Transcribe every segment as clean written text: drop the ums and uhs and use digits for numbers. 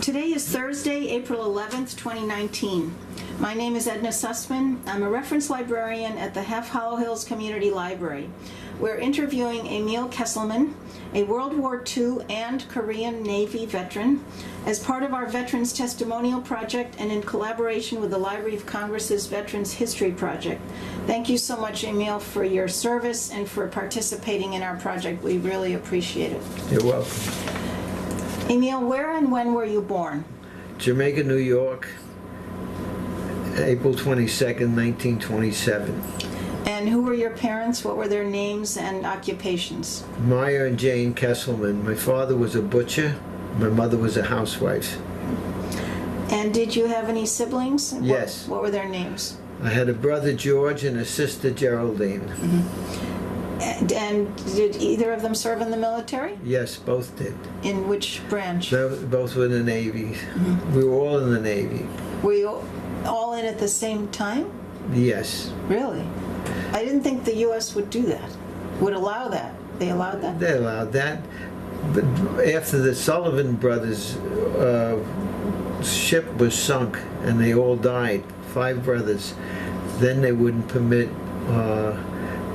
Today is Thursday, April 11th, 2019. My name is Edna Sussman. I'm a reference librarian at the Half Hollow Hills Community Library. We're interviewing Emil Kesselman, a World War II and Korean Navy veteran, as part of our Veterans Testimonial Project and in collaboration with the Library of Congress's Veterans History Project. Thank you so much, Emil, for your service and for participating in our project. We really appreciate it. You're welcome. Emil, where and when were you born? Jamaica, New York, April 22nd, 1927. And who were your parents? What were their names and occupations? Meyer and Jane Kesselman. My father was a butcher. My mother was a housewife. And did you have any siblings? Yes. What were their names? I had a brother, George, and a sister, Geraldine. Mm-hmm. And did either of them serve in the military? Yes, both did. In which branch? Both were in the Navy. Mm-hmm. We were all in the Navy. Were you all in at the same time? Yes. Really? I didn't think the U.S. would do that, would allow that. They allowed that? They allowed that. But after the Sullivan brothers' ship was sunk and they all died, 5 brothers, then they wouldn't permit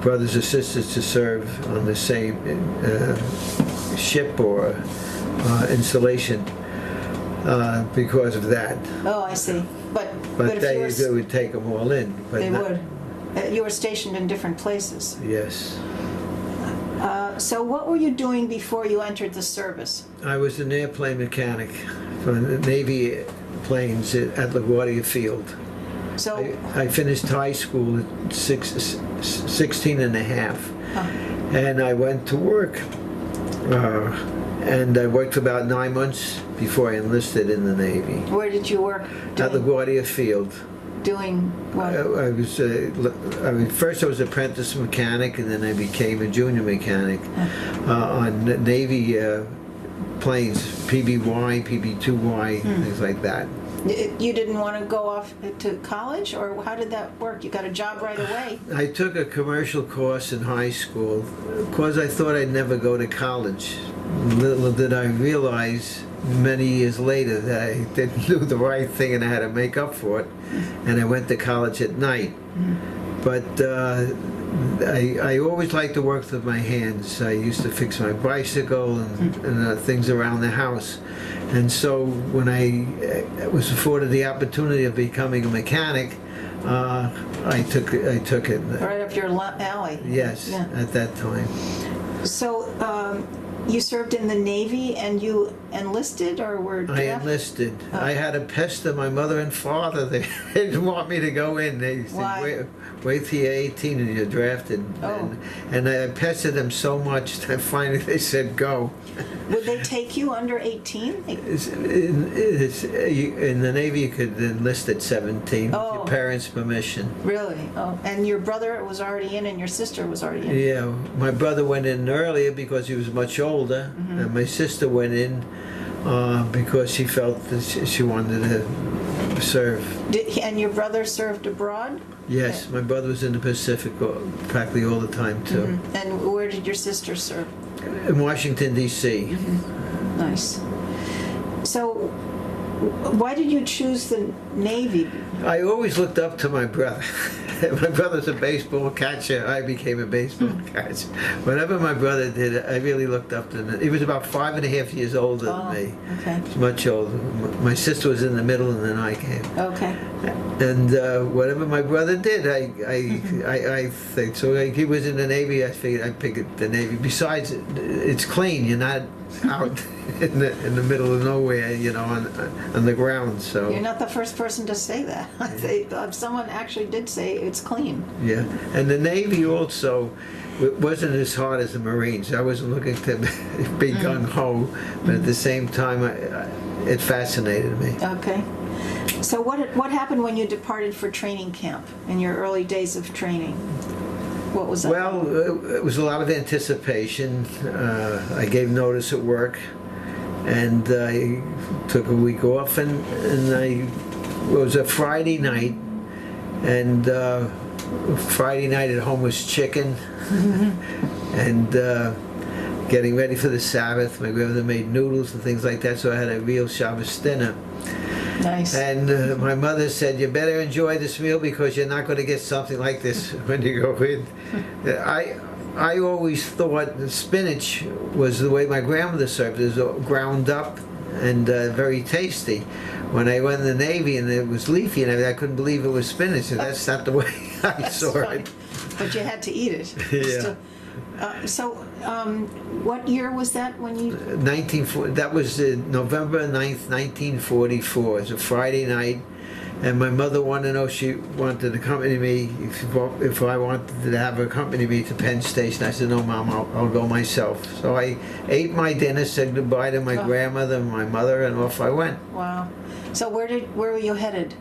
brothers or sisters to serve on the same ship or installation because of that. Oh, I see. But if they would take them all in. But they would. You were stationed in different places. Yes. So what were you doing before you entered the service? I was an airplane mechanic for the Navy planes at LaGuardia Field. So I finished high school at 16 and a half. And I went to work. And I worked for about 9 months before I enlisted in the Navy. Where did you work? At LaGuardia Field. Doing what? First I was apprentice mechanic, and then I became a junior mechanic on Navy planes, PBY, PB2Y, things like that. You didn't want to go off to college, or how did that work? You got a job right away? I took a commercial course in high school because I thought I'd never go to college. Little did I realize many years later that I didn't do the right thing and I had to make up for it, and I went to college at night. But I always liked to work with my hands. I used to fix my bicycle and things around the house. And so when I was afforded the opportunity of becoming a mechanic, I took it. Right up your alley. Yes, yeah. At that time. So you served in the Navy and you enlisted, or were drafted? I enlisted. I had to pester my mother and father. They didn't want me to go in. They said, wait till you're 18 and you're drafted. Oh. And I pestered them so much that finally they said go. Would they take you under 18? In the Navy you could enlist at 17 with your parents' permission. Really? Oh, and your brother was already in and your sister was already in? Yeah, my brother went in earlier because he was much older, and my sister went in because she felt that she wanted to serve. And your brother served abroad? Yes, my brother was in the Pacific practically all the time too. And where did your sister serve? In Washington, D.C. Nice. So, why did you choose the Navy? I always looked up to my brother. My brother's a baseball catcher. I became a baseball catcher. Whatever my brother did, I really looked up to him. He was about 5.5 years older than me. Okay. He was much older. My sister was in the middle, and then I came. Okay. And whatever my brother did, I think so. Like, he was in the Navy. I figured I'd pick the Navy. Besides, it's clean. You're not out in the middle of nowhere, you know, on the ground. So you're not the first person to say that. Someone actually did say it's clean. Yeah, and the Navy also wasn't as hard as the Marines. I wasn't looking to be gung ho, but at the same time, it fascinated me. Okay. So what happened when you departed for training camp in your early days of training? What was that? Well, it was a lot of anticipation. I gave notice at work, and I took a week off, and it was a Friday night, and Friday night at home was chicken, and getting ready for the Sabbath. My grandmother made noodles and things like that, so I had a real Shabbos dinner. Nice. And my mother said, you better enjoy this meal because you're not going to get something like this when you go in. I always thought the spinach was the way my grandmother served it. It was ground up and very tasty. When I went in the Navy and it was leafy and everything, I couldn't believe it was spinach. And that's not the way I saw funny. it. But you had to eat it. Yeah. What year was that when you... That was November 9th, 1944. It was a Friday night. And my mother wanted to know if she wanted to accompany me, if I wanted to have her accompany me to Penn Station. I said, no, Mom, I'll go myself. So I ate my dinner, said goodbye to my grandmother and my mother, and off I went. Wow. So where were you headed?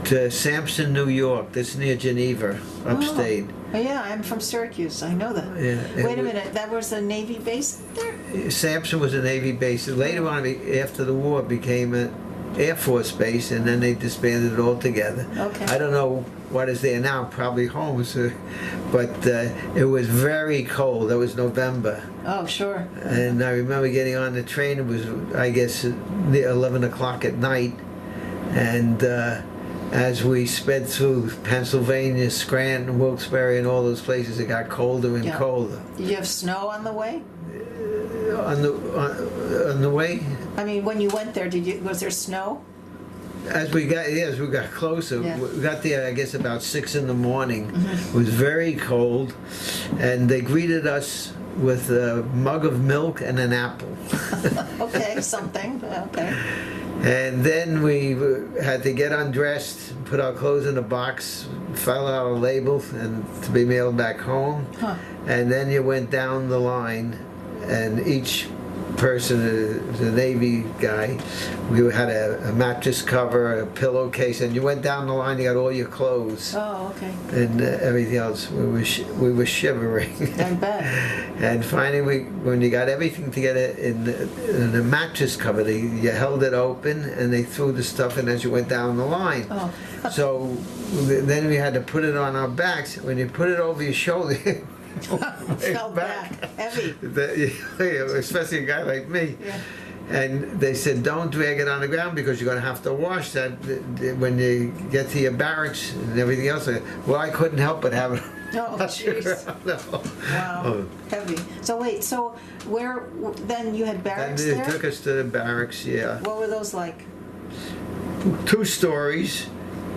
To Sampson, New York. That's near Geneva, upstate. Oh, yeah, I'm from Syracuse. I know that. Yeah, Wait a minute, that was a Navy base there? Sampson was a Navy base. Later on, after the war, it became an Air Force base, and then they disbanded it altogether. Okay. I don't know what is there now, probably homes, but it was very cold. That was November. Oh, sure. And I remember getting on the train. It was, I guess, 11 o'clock at night, and as we sped through Pennsylvania, Scranton, Wilkes-Barre, and all those places, it got colder and colder. Did you have snow on the way? On the way? I mean, when you went there, was there snow? As we got closer, we got there, I guess, about 6 in the morning. Mm-hmm. It was very cold, and they greeted us with a mug of milk and an apple. Okay, something. Okay. And then we had to get undressed, put our clothes in a box, file out a label, and to be mailed back home. Huh. And then you went down the line, and each person, the Navy guy, we had a mattress cover, a pillowcase, and you went down the line, you got all your clothes. Oh, okay. And everything else. We were shivering. I bet. And finally, when you got everything together in the mattress cover, you held it open and they threw the stuff in as you went down the line. Oh. So then we had to put it on our backs. When you put it over your shoulder, Fell back. Heavy. Especially a guy like me. Yeah. And they said, don't drag it on the ground because you're going to have to wash that when you get to your barracks and everything else. Well, I couldn't help but have it. Oh, jeez. No. Wow. Heavy. So wait, so where, then you had barracks And they there? took us to the barracks, yeah. What were those like? 2 stories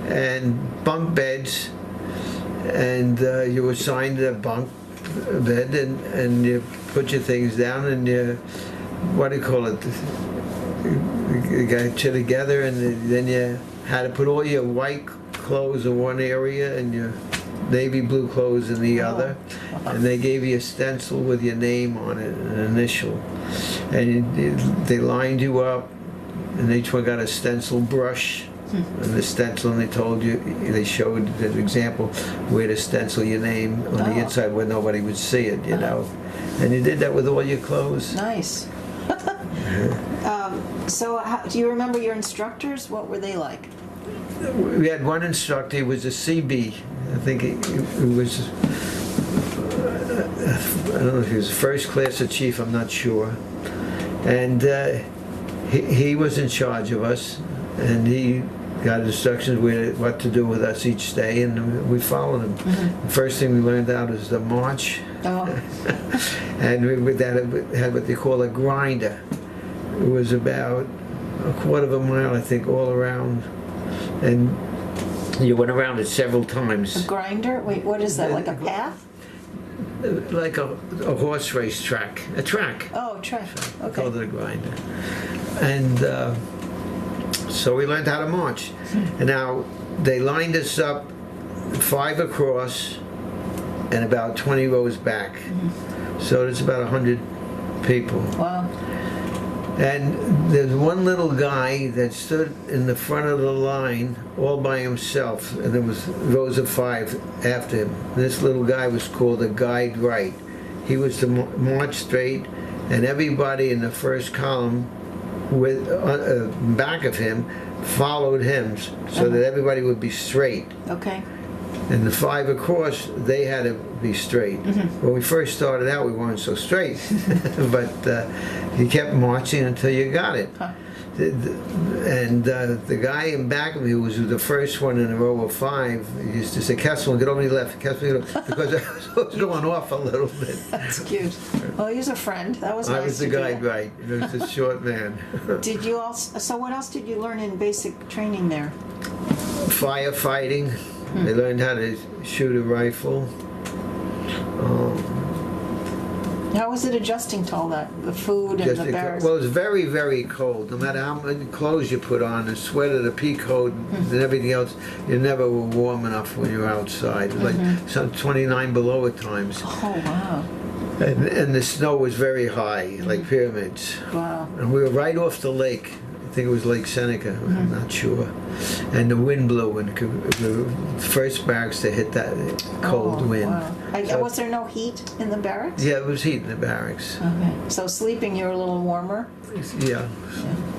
and bunk beds, and you were assigned a bunk bed, and you put your things down, and you, what do you call it? You got you together, and then you had to put all your white clothes in one area and your navy blue clothes in the other, and they gave you a stencil with your name on it, an initial, and they lined you up, and each one got a stencil brush. And the stencil, and they showed an example where to stencil your name on the inside where nobody would see it, you know. And you did that with all your clothes. Nice. So do you remember your instructors? What were they like? We had one instructor, he was a CB. I think he was, I don't know if he was first class or chief, I'm not sure. And he was in charge of us, and he got instructions with what to do with us each day, and we followed him. Mm-hmm. The first thing we learned out is the march. Oh. And we had what they call a grinder. It was about a quarter of a mile, I think, all around, and you went around it several times. A grinder? Wait, what is that? Like a path? Like a horse race track. A track. Oh, track. We Okay. called it a grinder. And so we learned how to march. And now they lined us up 5 across and about 20 rows back. So it's about 100 people. Wow. And there's one little guy that stood in the front of the line all by himself, and there was rows of 5 after him. This little guy was called a guide right. He was to march straight, and everybody in the first column with back of him followed him, so that everybody would be straight. Okay. And the 5 across, they had to be straight. When we first started out, we weren't so straight, but you kept marching until you got it. Huh. And the guy in back of me, who was the first one in a row of 5, he used to say, "Kesselman, get over to the left, Kesselman, get over," because I was going off a little bit. That's cute. Well, he's a friend. That was nice. I was the to do guide, that. right. He was a short man. Did you also? So what else did you learn in basic training there? Firefighting. They learned how to shoot a rifle. How was it adjusting to all that? The food and the barracks? Well, it was very, very cold. No matter how many clothes you put on, the sweater, the pea coat, and everything else, you never were warm enough when you were outside. It was like some 29 below at times. Oh, wow. And the snow was very high, like pyramids. Wow. And we were right off the lake. I think it was Lake Seneca, I'm not sure. And the wind blew, and the first barracks to hit that cold wind. Wow. So, was there no heat in the barracks? yeah, it was heat in the barracks. Okay. So sleeping, you were a little warmer? Yeah.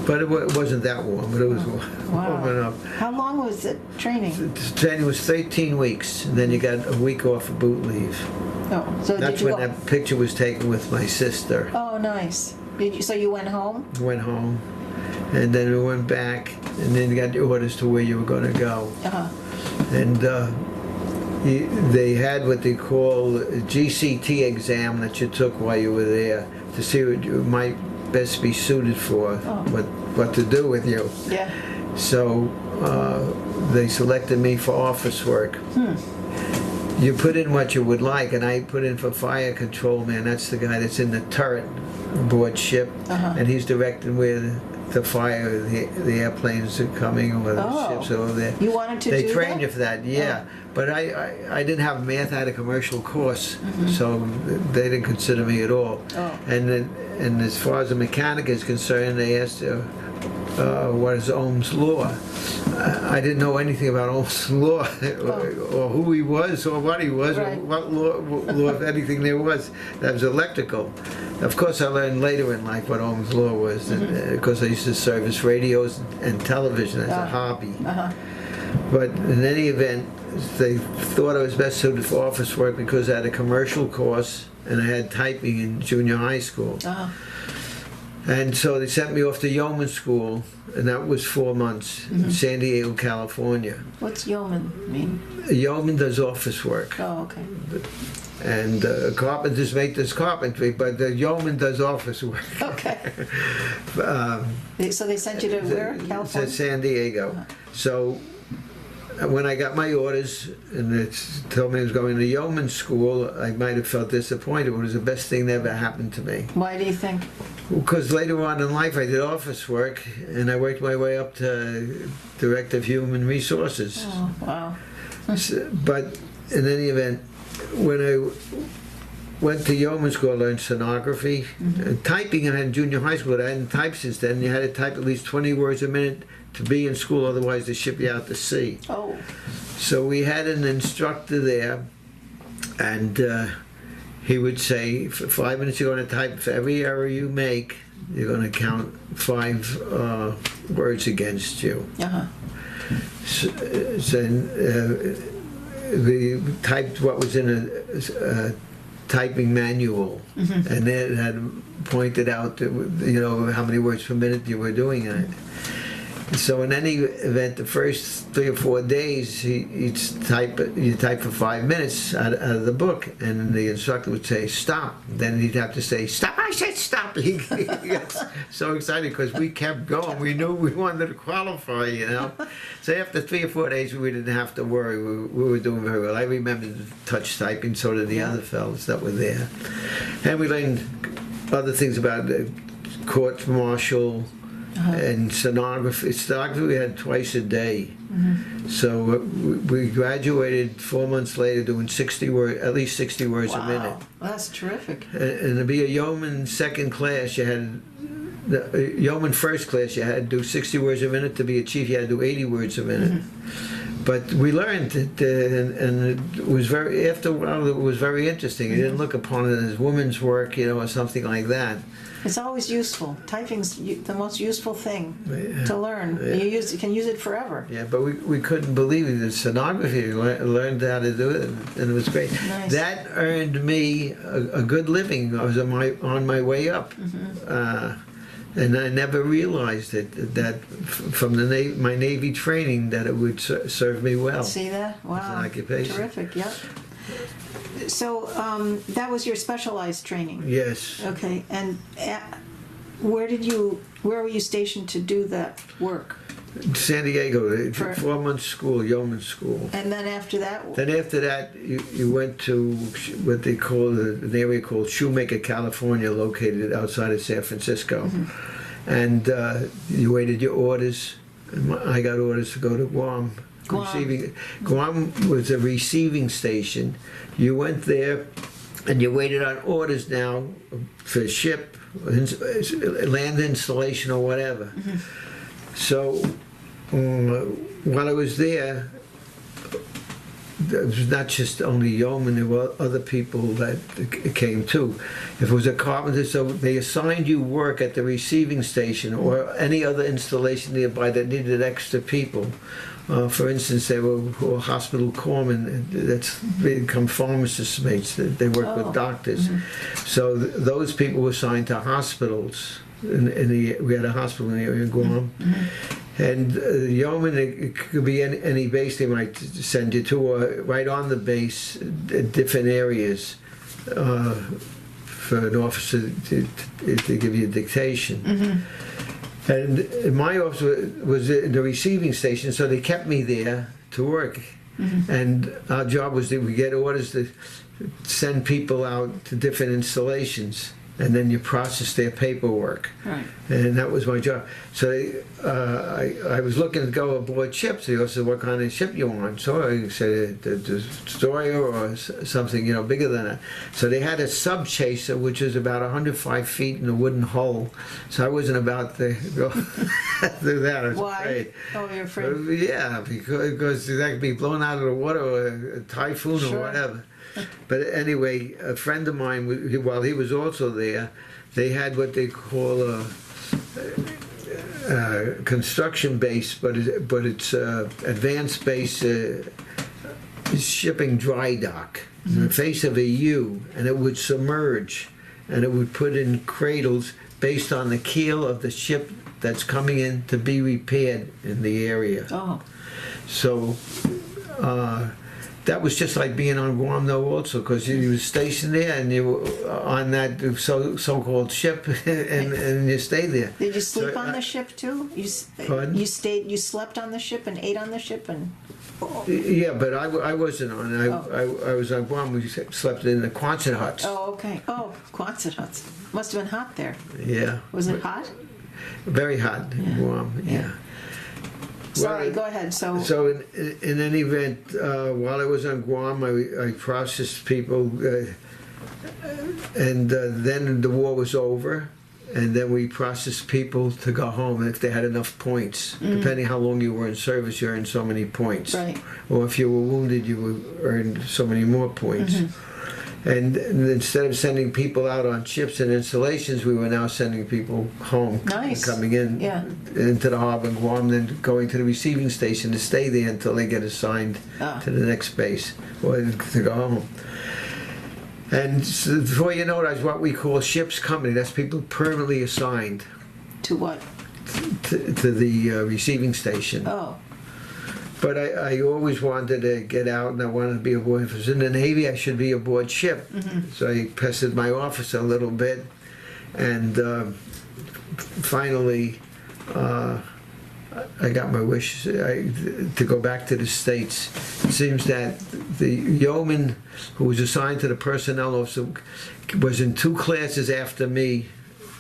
But it wasn't that warm, but it was warm enough. How long was it training? The training was 13 weeks, and then you got a week off of boot leave. Oh, so That's did you when go? that picture was taken with my sister. Oh, nice. So you went home? Went home, and then we went back, and then you got the orders to where you were going to go. Uh-huh. And they had what they call a Gct Exam that you took while you were there to see what you might best be suited for, what to do with you. Yeah. So they selected me for office work. You put in what you would like, and I put in for fire control man. That's the guy that's in the turret aboard ship, and he's directing where to fire the airplanes are coming or the ships over there. You wanted to do They that? trained you for that, yeah. But I didn't have math. I had a commercial course, so they didn't consider me at all. And as far as the mechanic is concerned, they asked what is Ohm's law. I didn't know anything about Ohm's law, or who he was, or what he was, or what law, if anything there was. That was electrical. Of course, I learned later in life what Ohm's law was, because I used to service radios and television as a hobby. But in any event, they thought I was best suited for office work because I had a commercial course and I had typing in junior high school. And so they sent me off to yeoman school, and that was 4 months in San Diego, California. What's yeoman mean? A yeoman does office work. Oh, okay. And carpenters make this carpentry, but the yeoman does office work. Okay. So they sent you to where? California? To San Diego. So when I got my orders and it told me I was going to yeoman school, I might have felt disappointed. It was the best thing that ever happened to me. Why do you think? Because later on in life I did office work, and I worked my way up to Director of Human Resources. Oh, wow. But in any event, when I went to yeoman school, I learned stenography. Typing I had in junior high school, but I hadn't typed since then. You had to type at least 20 words a minute to be in school, otherwise they ship you out to sea. Oh. So we had an instructor there, and he would say, for 5 minutes you're going to type. For every error you make, you're going to count 5 words against you. So we typed what was in a typing manual, and it had pointed out that, how many words per minute you were doing in it. So in any event, the first 3 or 4 days, you type for 5 minutes out of the book, and the instructor would say, stop. Then he'd have to say, stop, I said stop. He gets so excited because we kept going. We knew we wanted to qualify, So after 3 or 4 days, we didn't have to worry. We were doing very well. I remember touch typing, so did the other fellows that were there. And we learned other things about court martial, and stenography. Stenography we had twice a day. So we graduated 4 months later doing at least 60 words a minute. Wow, that's terrific. And to be a yeoman second class, you had yeoman first class, you had to do 60 words a minute. To be a chief, you had to do 80 words a minute. But we learned it, and it was very, after a while, it was very interesting. You didn't look upon it as women's work, or something like that. It's always useful. Typing's the most useful thing Yeah. to learn. Yeah. You can use it forever. Yeah, but we couldn't believe it. The stenography, learned how to do it, and it was great. Nice. That earned me a good living. I was on my way up. And I never realized that from my Navy training that it would serve me well. See that? Wow. As an occupation. Terrific, yep. So that was your specialized training? Yes. Okay, and where were you stationed to do that work? San Diego, For- 4 months school, yeoman school. And then after that? Then after that, you went to what they call an area called Shoemaker, California, located outside of San Francisco. And you waited your orders. And I got orders to go to Guam. Guam. Guam was a receiving station. You went there and you waited on orders now for ship, land installation or whatever. So while I was there, it was not just only yeomen, there were other people that came too. If it was a carpenter, so they assigned you work at the receiving station or any other installation nearby that needed extra people. For instance, they were hospital corpsmen, that's become pharmacist mates, they work with doctors. So those people were assigned to hospitals. We had a hospital in the area in Guam. And yeoman, it could be any base they might send you to, or right on the base, different areas for an officer to give you a dictation. And my office was in the receiving station, so they kept me there to work. And our job was that we get orders to send people out to different installations. And then you process their paperwork. Right. And that was my job. So I was looking to go aboard ships. They also said, what kind of ship you want? So I said, the destroyer or something, bigger than that. So they had a sub-chaser, which was about 105 feet in a wooden hull. So I wasn't about to go through that. I was Why? afraid. Oh, you're afraid? Yeah, because that could be blown out of the water or a typhoon or whatever. But anyway, a friend of mine, while he was also there, they had what they call a construction base, but it's advanced base shipping dry dock in the face of a U, and it would submerge, and it would put in cradles based on the keel of the ship that's coming in to be repaired in the area. Oh. So that was just like being on Guam though also, because you were stationed there and you were on that so-called ship and you stayed there. Did you sleep So on the ship too? Pardon? You slept on the ship and ate on the ship and... Yeah, but I wasn't on it. I was on Guam. We slept in the Quonset huts. Oh, okay. Oh, Quonset huts. Must have been hot there. Yeah. Was it hot? Very hot in Guam, yeah. Sorry, Well, go ahead. So in any event, while I was on Guam, I processed people, and then the war was over, and then we processed people to go home if they had enough points. Depending how long you were in service, you earned so many points. Right. Or if you were wounded, you would earn so many more points. And instead of sending people out on ships and installations, we were now sending people home. Nice. Coming in into the harbor in Guam, then going to the receiving station to stay there until they get assigned to the next base or to go home. And so before you know it, I was what we call ship's company. That's people permanently assigned to what? to the receiving station. Oh. But I always wanted to get out, and I wanted to be aboard. If I was in the Navy, I should be aboard ship. So I pestered my officer a little bit, and finally I got my wish to go back to the States. It seems that the yeoman who was assigned to the personnel officer was in 2 classes after me.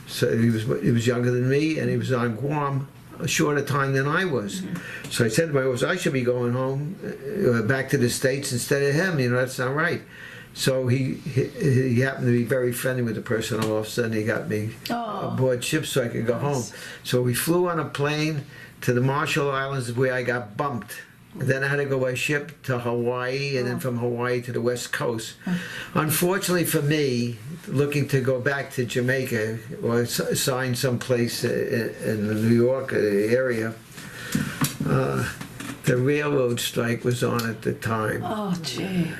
So he was younger than me, and he was on Guam a shorter time than I was. So I said to my officer, I should be going home, back to the States instead of him. That's not right. So he happened to be very friendly with the personnel officer, and he got me aboard ship so I could go home. So we flew on a plane to the Marshall Islands, where I got bumped Then I had to go by ship to Hawaii, and then from Hawaii to the West Coast. Unfortunately for me, looking to go back to Jamaica or sign someplace in the New York area, the railroad strike was on at the time. Oh, gee.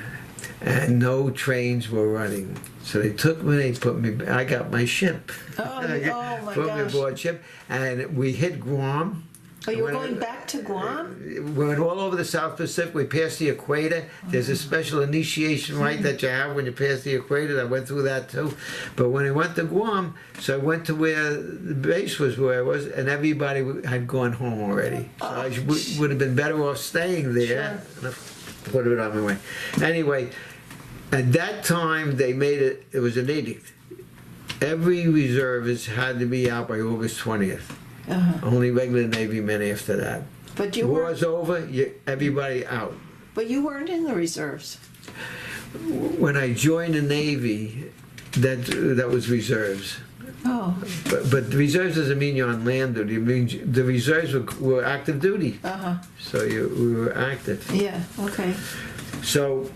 And no trains were running. So they took me, they put me, I got my ship. Oh, my Put me gosh. aboard ship, and we hit Guam. Oh, you were going back to Guam? We went all over the South Pacific. We passed the equator. There's a special initiation rite that you have when you pass the equator. I went through that too. But when I went to Guam, so I went to where the base was, where I was, and everybody had gone home already. So I would have been better off staying there. Sure. Put it on my way. Anyway, at that time they made it. It was an edict. Every reservist had to be out by August 20th. Only regular Navy men after that. But you War's over, everybody out. But you weren't in the reserves. When I joined the Navy, that was reserves. Oh. But the reserves doesn't mean you're on land duty. It means the reserves were active duty. So we were active. Yeah, okay. So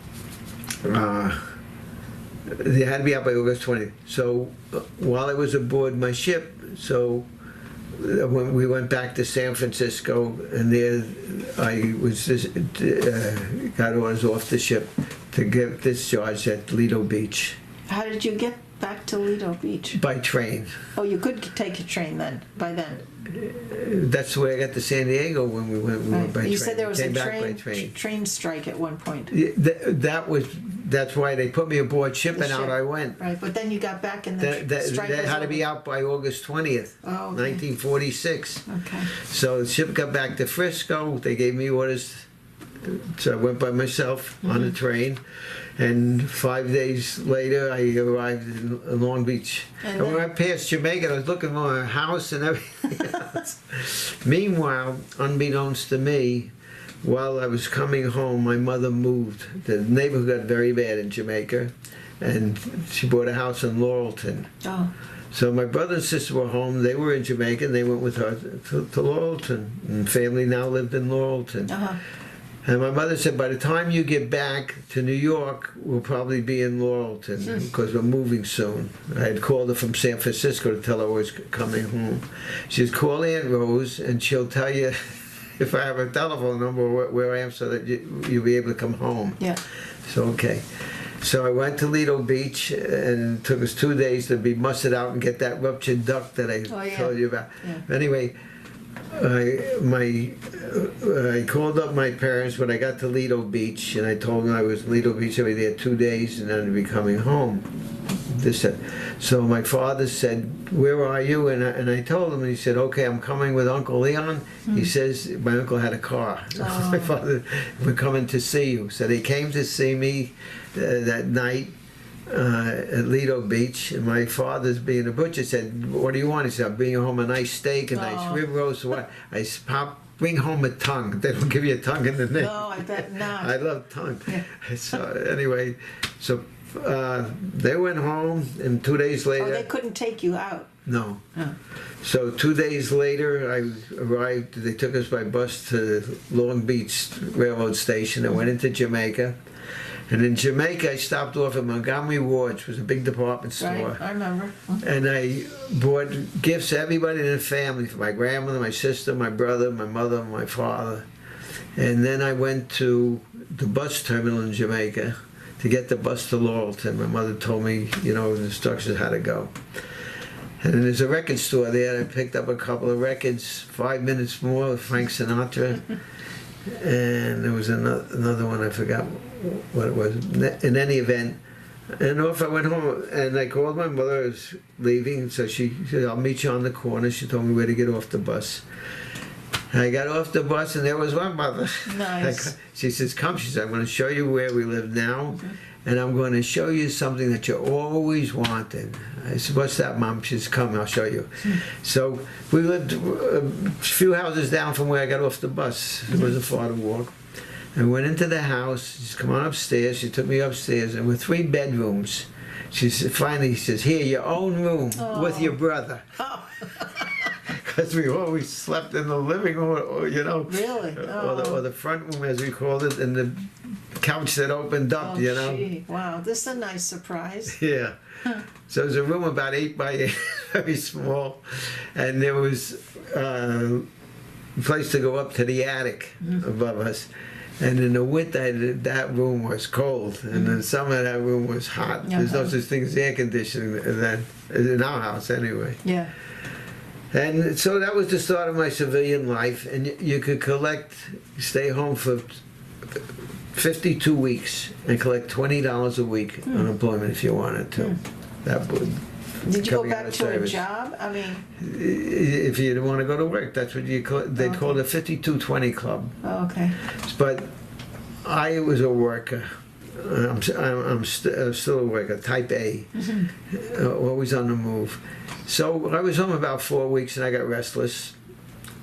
they had to be out by August 20th. So while I was aboard my ship, so when we went back to San Francisco, and there I was just, got orders off the ship to get discharged at Lido Beach. How did you get back to Lido Beach? By train. Oh, you could take a train then, by then. That's the way I got to San Diego when we went by train. You said there was Came a back by train. train strike at one point. Yeah, that's why they put me aboard ship, and out I went. Right, but then you got back and the strike They was had to be over. out by August 20th, Oh, okay. 1946. Okay. So the ship got back to Frisco. They gave me orders. So I went by myself on the train. And 5 days later, I arrived in Long Beach. And when I passed Jamaica, I was looking for a house and everything else. Meanwhile, unbeknownst to me, while I was coming home, my mother moved. The neighborhood got very bad in Jamaica, and she bought a house in Laurelton. Oh. So my brother and sister were home. They were in Jamaica, and they went with her to Laurelton. And family now lived in Laurelton. And my mother said, by the time you get back to New York, we'll probably be in Laurelton because we're moving soon. I had called her from San Francisco to tell her I was coming home. She said, call Aunt Rose and she'll tell you if I have a telephone number where I am so that you'll be able to come home. Yeah. So, okay. So I went to Lido Beach, and it took us 2 days to be mustered out and get that ruptured duct that I told you about. Yeah. Anyway, I called up my parents when I got to Lido Beach, and I told them I was in Lido Beach. I'd be there 2 days, and then I'd be coming home. So my father said, "Where are you?" And I told him, and he said, "Okay, I'm coming with Uncle Leon." He says my uncle had a car. My father, "We're coming to see you." So they came to see me that night. At Lido Beach, and my father's being a butcher said, "What do you want?" He said, "I'm bringing home a nice steak, a nice rib roast." So what? I said, "Pop, bring home a tongue." They don't give you a tongue in the name. No, I bet not. I love tongue. Yeah. So anyway, so they went home, and 2 days later. Oh, they couldn't take you out. No. Oh. So 2 days later, I arrived. They took us by bus to Long Beach Railroad Station. I went into Jamaica. And in Jamaica, I stopped off at Montgomery Ward's, which was a big department store. Right, I remember. And I bought gifts to everybody in the family, for my grandmother, my sister, my brother, my mother, my father. And then I went to the bus terminal in Jamaica to get the bus to Laurelton. My mother told me, the instructions how to go. And there's a record store there. I picked up a couple of records, 5 Minutes More with Frank Sinatra. And there was another one, I forgot what it was. In any event, and off I went home, and I called my mother. I was leaving, so she said, "I'll meet you on the corner." She told me where to get off the bus. I got off the bus, and there was my mother. Nice. She says, "Come," she said, "I'm going to show you where we live now, and I'm going to show you something that you always wanted." I said, "What's that, Mom?" She says, "Come, I'll show you." So we lived a few houses down from where I got off the bus. It wasn't far to walk. I went into the house. She said, "Come on upstairs." She took me upstairs, and with 3 bedrooms. She said, finally, she says, "Here, your own room with your brother." Oh. because we always slept in the living room, or, you know. Really? Or the front room, as we called it, and the couch that opened up, you know. Gee. Wow, this is a nice surprise. Yeah. So it was a room about 8 by 8, very small, and there was a place to go up to the attic above us. And in the winter, that room was cold, and in summer, that room was hot. There's no such thing as air conditioning then, in our house anyway. Yeah. And so that was the start of my civilian life, and you could stay home for 52 weeks and collect $20 a week unemployment if you wanted to. That would. Did you go coming out back of to a service. job? I mean, If you didn't want to go to work, that's what they called a 5220 club. oh, okay. But I was a worker. I'm still a worker, type A, always on the move. So I was home about 4 weeks, and I got restless,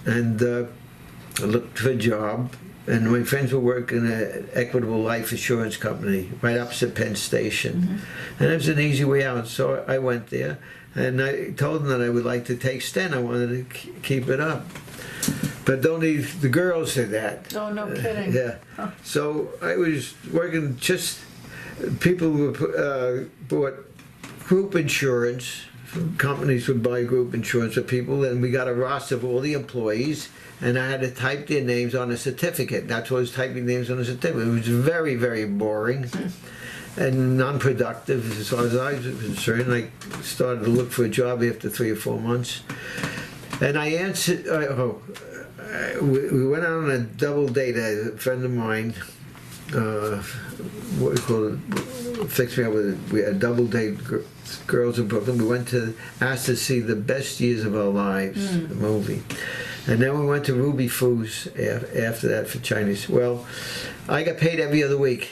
and I looked for a job. And my friends were working at an Equitable Life Assurance Company right opposite Penn Station. And it was an easy way out. So I went there, and I told them that I would like to take STEM. I wanted to keep it up. But only the girls did that. Oh, no kidding. Yeah. So I was working people who bought group insurance. Companies would buy group insurance for people, and we got a roster of all the employees, and I had to type their names on a certificate. That's what I was typing names on a certificate. It was very, very boring and non-productive as far as I was concerned. I started to look for a job after 3 or 4 months, and I answered. We went out on a double date. A friend of mine, what we call it, fixed me up with it. We had a double date. Girls in Brooklyn. We went asked to see The Best Years of Our Lives, the movie. And then we went to Ruby Foo's after that for Chinese. Well, I got paid every other week.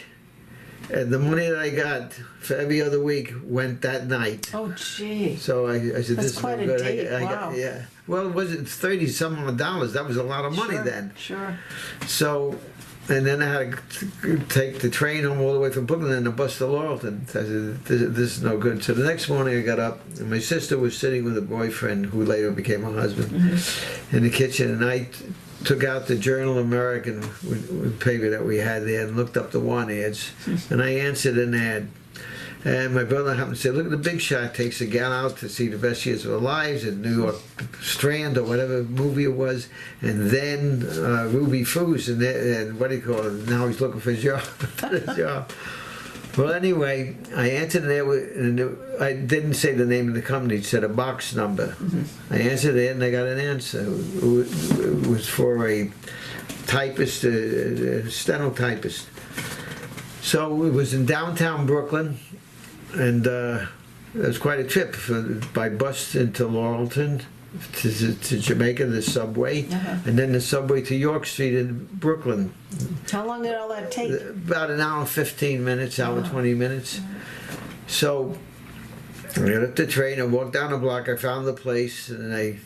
And the money that I got for every other week went that night. Oh, gee. So I said, That's this is quite no a good. date. I Wow. got, yeah. Well, it wasn't $30-some odd dollars. That was a lot of money then. Sure. So, and then I had to take the train home all the way from Brooklyn and the bus to Laurelton. I said, this is no good. So the next morning I got up, and my sister was sitting with a boyfriend who later became her husband in the kitchen, and I took out the Journal American with paper that we had there and looked up the want ads, and I answered an ad. And my brother happened to say, look at the Big Shot takes a gal out to see The Best Years of Her Lives at New York Strand or whatever movie it was, and then Ruby Foo's, and what do you call it? Now he's looking for a job. Well, anyway, I answered it, and I didn't say the name of the company. It said a box number. I answered it, and I got an answer. It was for a typist, a stenotypist. So it was in downtown Brooklyn. And it was quite a trip by bus into Laurelton to Jamaica, the subway, and then the subway to York Street in Brooklyn. How long did all that take? About an hour and 15 minutes, hour and 20 minutes. So I got up the train, I walked down the block, I found the place, and I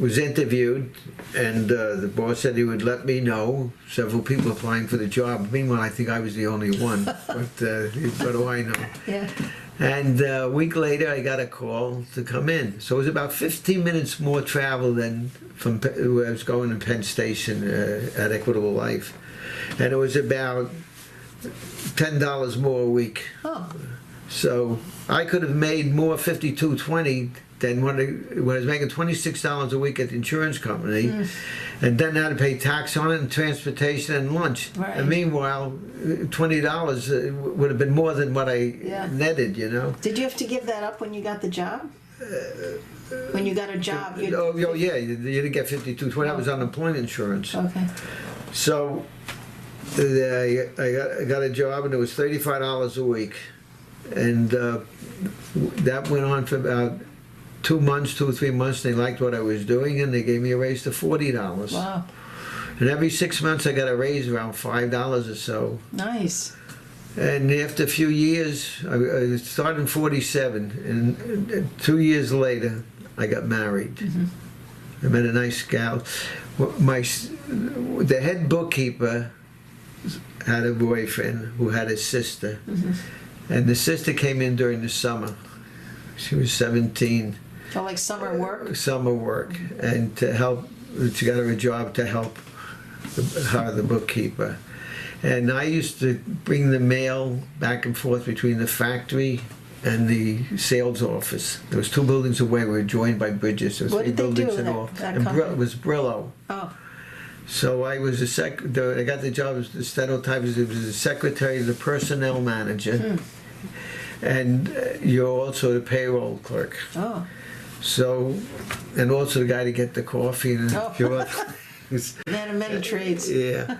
was interviewed, and the boss said he would let me know. Several people applying for the job. Meanwhile, I think I was the only one, but what do I know? Yeah. And a week later, I got a call to come in. So it was about 15 minutes more travel than from where I was going to Penn Station at Equitable Life. And it was about $10 more a week. Oh. So I could have made more 52.20 than when I was making $26 a week at the insurance company, and then I had to pay tax on it and transportation and lunch. Right. And meanwhile, $20 would have been more than what I netted, you know. Did you have to give that up when you got the job? When you got a job? Oh yeah, you didn't get 52.20. That was unemployment insurance. Okay. So I got a job, and it was $35 a week, and that went on for about 2 months, 2 or 3 months. They liked what I was doing, and they gave me a raise to $40. Wow. And every 6 months I got a raise around $5 or so. Nice. And after a few years, I started in '47, and 2 years later I got married. I met a nice gal. The head bookkeeper had a boyfriend who had a sister, and the sister came in during the summer. She was 17. Oh, like summer work? Summer work, and to help. She got her a job to help her, the bookkeeper. And I used to bring the mail back and forth between the factory and the sales office. There was 2 buildings away. We were joined by bridges. There was What 3 did they buildings do, in all. that And company? It was Brillo. Oh, So I was I got the job as the stenotypist. It was the secretary, the personnel manager, and you're also the payroll clerk. oh, So, and also the guy to get the coffee and a Oh. few other things. man of many trades. Yeah,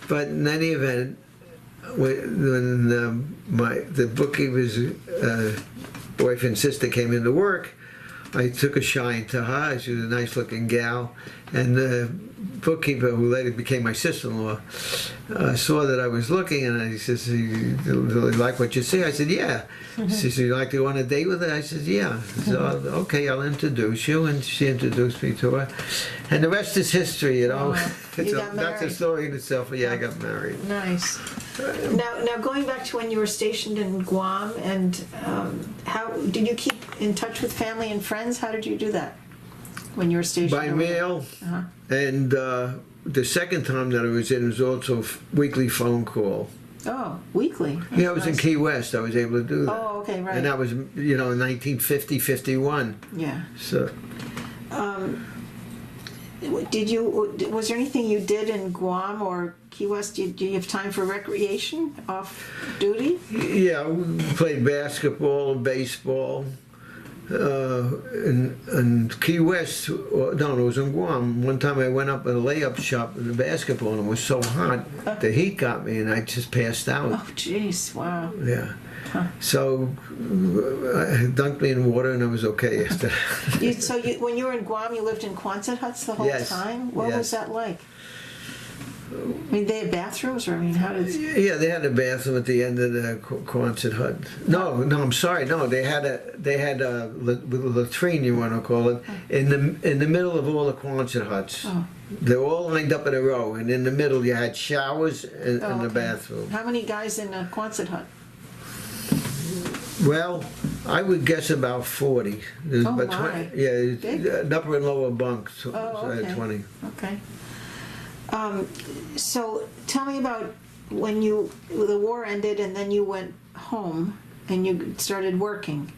but in any event, when the bookkeeper's wife and sister came into work, I took a shine to her. She was a nice-looking gal, and the bookkeeper, who later became my sister-in-law, saw that I was looking, and he says, "You really like what you see?" I said, "Yeah." She said, "You like to go on a date with her?" I said, "Yeah." So, "Okay, I'll introduce you," and she introduced me to her, and the rest is history. You know, Oh, you got that's a married. story in itself. But yeah, I got married. Nice. Now, going back to when you were stationed in Guam, and how did you keep in touch with family and friends? How did you do that when you were stationed? By over there? mail, Uh-huh. and the second time that I was in was also weekly phone call. Oh, weekly. Yeah, I was in Nice. Key West. I was able to do that. Oh, okay, right. And that was, in 1950, 51. Yeah. So, Was there anything you did in Guam or Key West? Do you have time for recreation off duty? yeah, we played basketball, baseball. In Key West, no, it was in Guam. One time I went up at a layup shop in the basketball, and it was so hot, the heat got me, and I just passed out. Oh, jeez, wow. Yeah. So I dunked me in water, and I was okay after that. When you were in Guam, you lived in Quonset huts the whole Yes, time? What was yes. that like? I mean, they had bathrooms, or I mean, how did? Yeah, they had a bathroom at the end of the Quonset hut. No, I'm sorry. No, they had a latrine, you want to call it, in the middle of all the Quonset huts. Oh. They were all lined up in a row, and in the middle you had showers and Oh, the okay. bathroom. How many guys in a Quonset hut? Well, I would guess about 40. There's Oh, about my. 20. Yeah, Big. an upper and lower bunk. So Oh, I had okay. 20. Okay. So tell me about when the war ended and then you went home and you started working.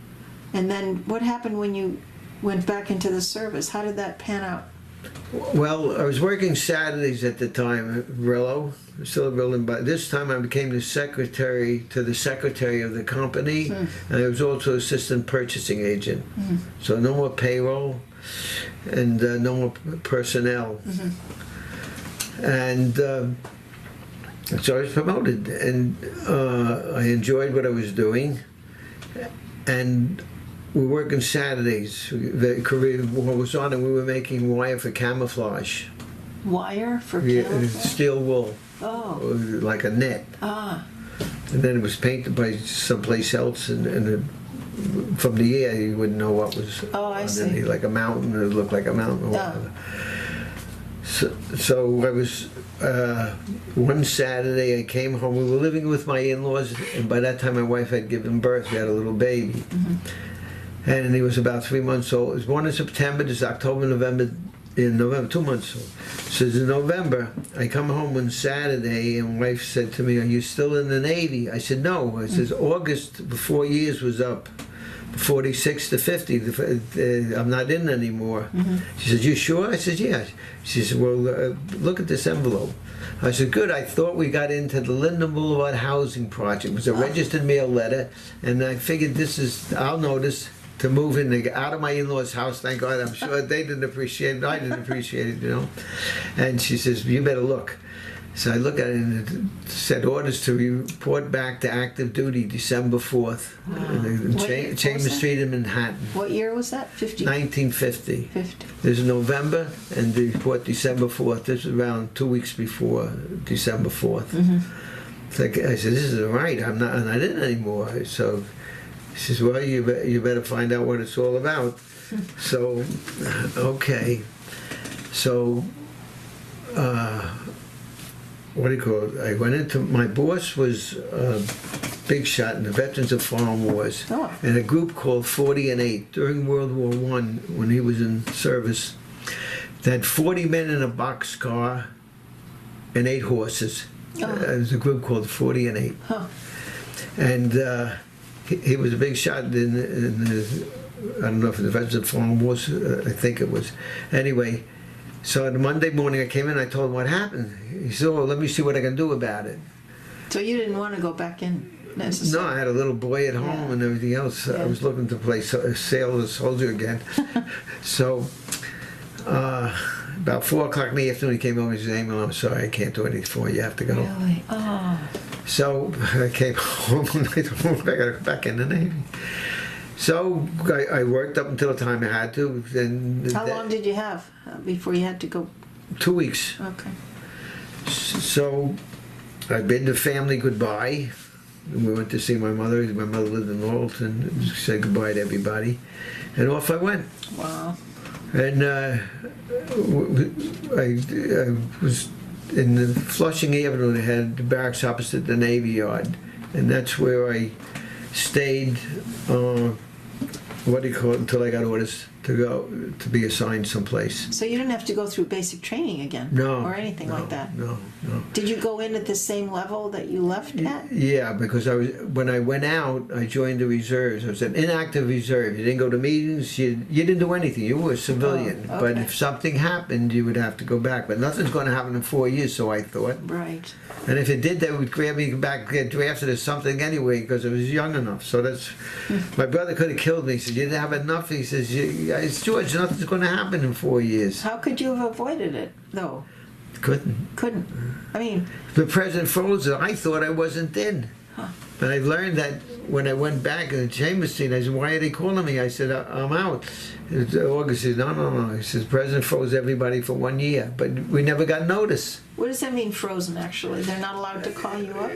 And then what happened when you went back into the service? How did that pan out? Well, I was working Saturdays at the time at Brillo, still a building, but this time I became the secretary to the secretary of the company, and I was also assistant purchasing agent. So no more payroll and no more personnel. And so I was promoted, and I enjoyed what I was doing. And we were working Saturdays. The Korean War was on, and we were making wire for camouflage. Wire for Yeah, camouflage? steel wool, Oh, like a net. ah, And then it was painted by someplace else, and from the air you wouldn't know what was Oh, I see. underneath, like a mountain. It looked like a mountain or Ah. whatever. So I was, one Saturday I came home. We were living with my in-laws, and by that time my wife had given birth. We had a little baby. And he was about 3 months old. He was born in September. This is October, November. In November, 2 months old. So in November, I come home on Saturday, and my wife said to me, "Are you still in the Navy?" I said, "No." I says, "August, the 4 years was up. 46 to 50. I'm not in anymore." She said, "You sure?" I said, "Yeah." She said, "Well, look at this envelope." I said, "Good. I thought we got into the Linden Boulevard housing project. It was a registered mail letter, and I figured I'll notice to move out of my in-laws' house. Thank God. I'm sure they didn't appreciate it. I didn't appreciate it, And she says, "You better look." So I look at it, and it said orders to report back to active duty December 4th. In What year was Chambers that? Street in Manhattan. what year was that? 50? 1950. 50. This is November, and the report December 4th. This is around 2 weeks before December 4th. It's like, I said, "This isn't right. I'm not in anymore." So she says, "Well, you better find out what it's all about." So, okay. So, what do you call it? I went into, my boss was a big shot in the Veterans of Foreign Wars, Oh. in a group called 40 and 8 during World War I when he was in service. They had 40 men in a boxcar and 8 horses. Oh. It was a group called 40 and 8. Huh. And he was a big shot in the, I don't know if it was the Veterans of Foreign Wars, I think it was. Anyway, so on Monday morning I came in and I told him what happened. He said, oh, let me see what I can do about it. So you didn't want to go back in necessarily? No, I had a little boy at home Yeah. and everything else. Yeah. I was looking to play sailor soldier again. So about 4 o'clock in the afternoon he came over and said, Emil, I'm sorry, I can't do anything for you. You have to go. Really? Oh. So I came home and I told him I got to go back in the Navy. So I worked up until the time I had to. Then How long did you have before you had to go? 2 weeks. Okay. So I bid the family goodbye. We went to see my mother. My mother lived in Laurelton. Said goodbye to everybody, and off I went. Wow. And I was in the Flushing Avenue. They had the barracks opposite the Navy Yard, and that's where I stayed. What do you call it? Until I got orders to go to be assigned someplace. So you didn't have to go through basic training again? No. Or anything like that? No. Did you go in at the same level that you left at? Yeah, because when I went out, I joined the reserves. I was an inactive reserve. You didn't go to meetings. You didn't do anything. You were a civilian. Oh, But okay. if something happened, you would have to go back. But nothing's going to happen in 4 years, so I thought. Right. And if it did, they would grab me back, get drafted as something anyway, because I was young enough. So that's, my brother could have killed me. He said, you didn't have enough. He says, it's George, nothing's going to happen in 4 years. How could you have avoided it, though? Couldn't. I mean, The president froze it. I thought I wasn't in. Huh. But I learned that when I went back in the chamber scene, I said, why are they calling me? I said, I'm out. August said, no. He says, President froze everybody for 1 year. But we never got notice. what does that mean, frozen, actually? They're not allowed to call you up?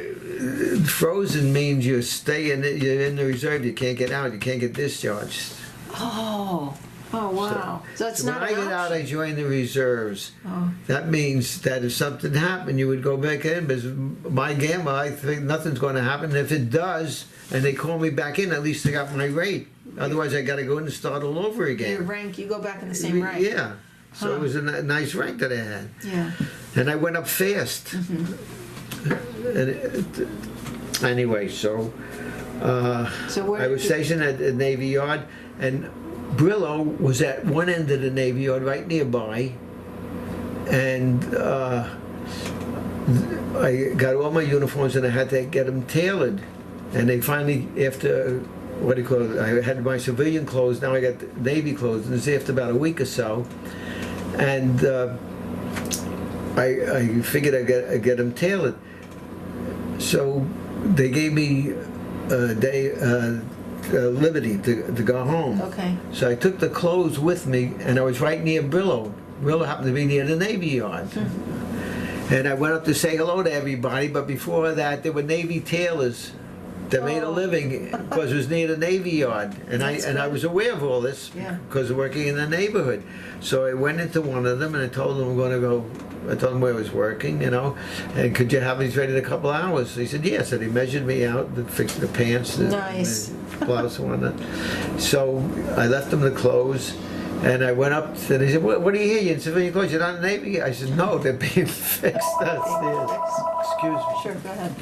Frozen means you're you're in the reserve. You can't get out. You can't get discharged. Oh, wow. So it's So not when I an get out, I option? join the reserves. Oh. That means that if something happened, you would go back in. But my gamble, I think nothing's going to happen. And if it does, and they call me back in, at least I got my rate. Otherwise, I got to go in and start all over again. Your rank, you go back in the same rank? Yeah. So Huh. it was a nice rank that I had. Yeah. And I went up fast. Anyway, so So where I was did you- stationed at the Navy Yard, and Brillo was at one end of the Navy Yard, right nearby. And I got all my uniforms, and I had to get them tailored. And they finally, after, what do you call it, I had my civilian clothes, now I got the Navy clothes, and it's after about a week or so. And I figured I'd get them tailored. So they gave me a day, liberty to go home. Okay. So I took the clothes with me, and I was right near Brillo. Brillo happened to be near the Navy Yard. And I went up to say hello to everybody, but before that, there were Navy tailors that made a Oh. living because it was near the Navy Yard. And That's I good. was aware of all this Yeah. because of working in the neighborhood. So I went into one of them and I told them I'm going to go. I told him where I was working, and could you have these ready in a couple of hours? He said, yes. And he measured me out, fixed the pants, Nice. the blouse and whatnot. So I left him the clothes, and I went up, and he said, what are you here? You in civilian clothes? You're not in the Navy? I said, no, they're being fixed downstairs. Excuse me. Sure, go ahead.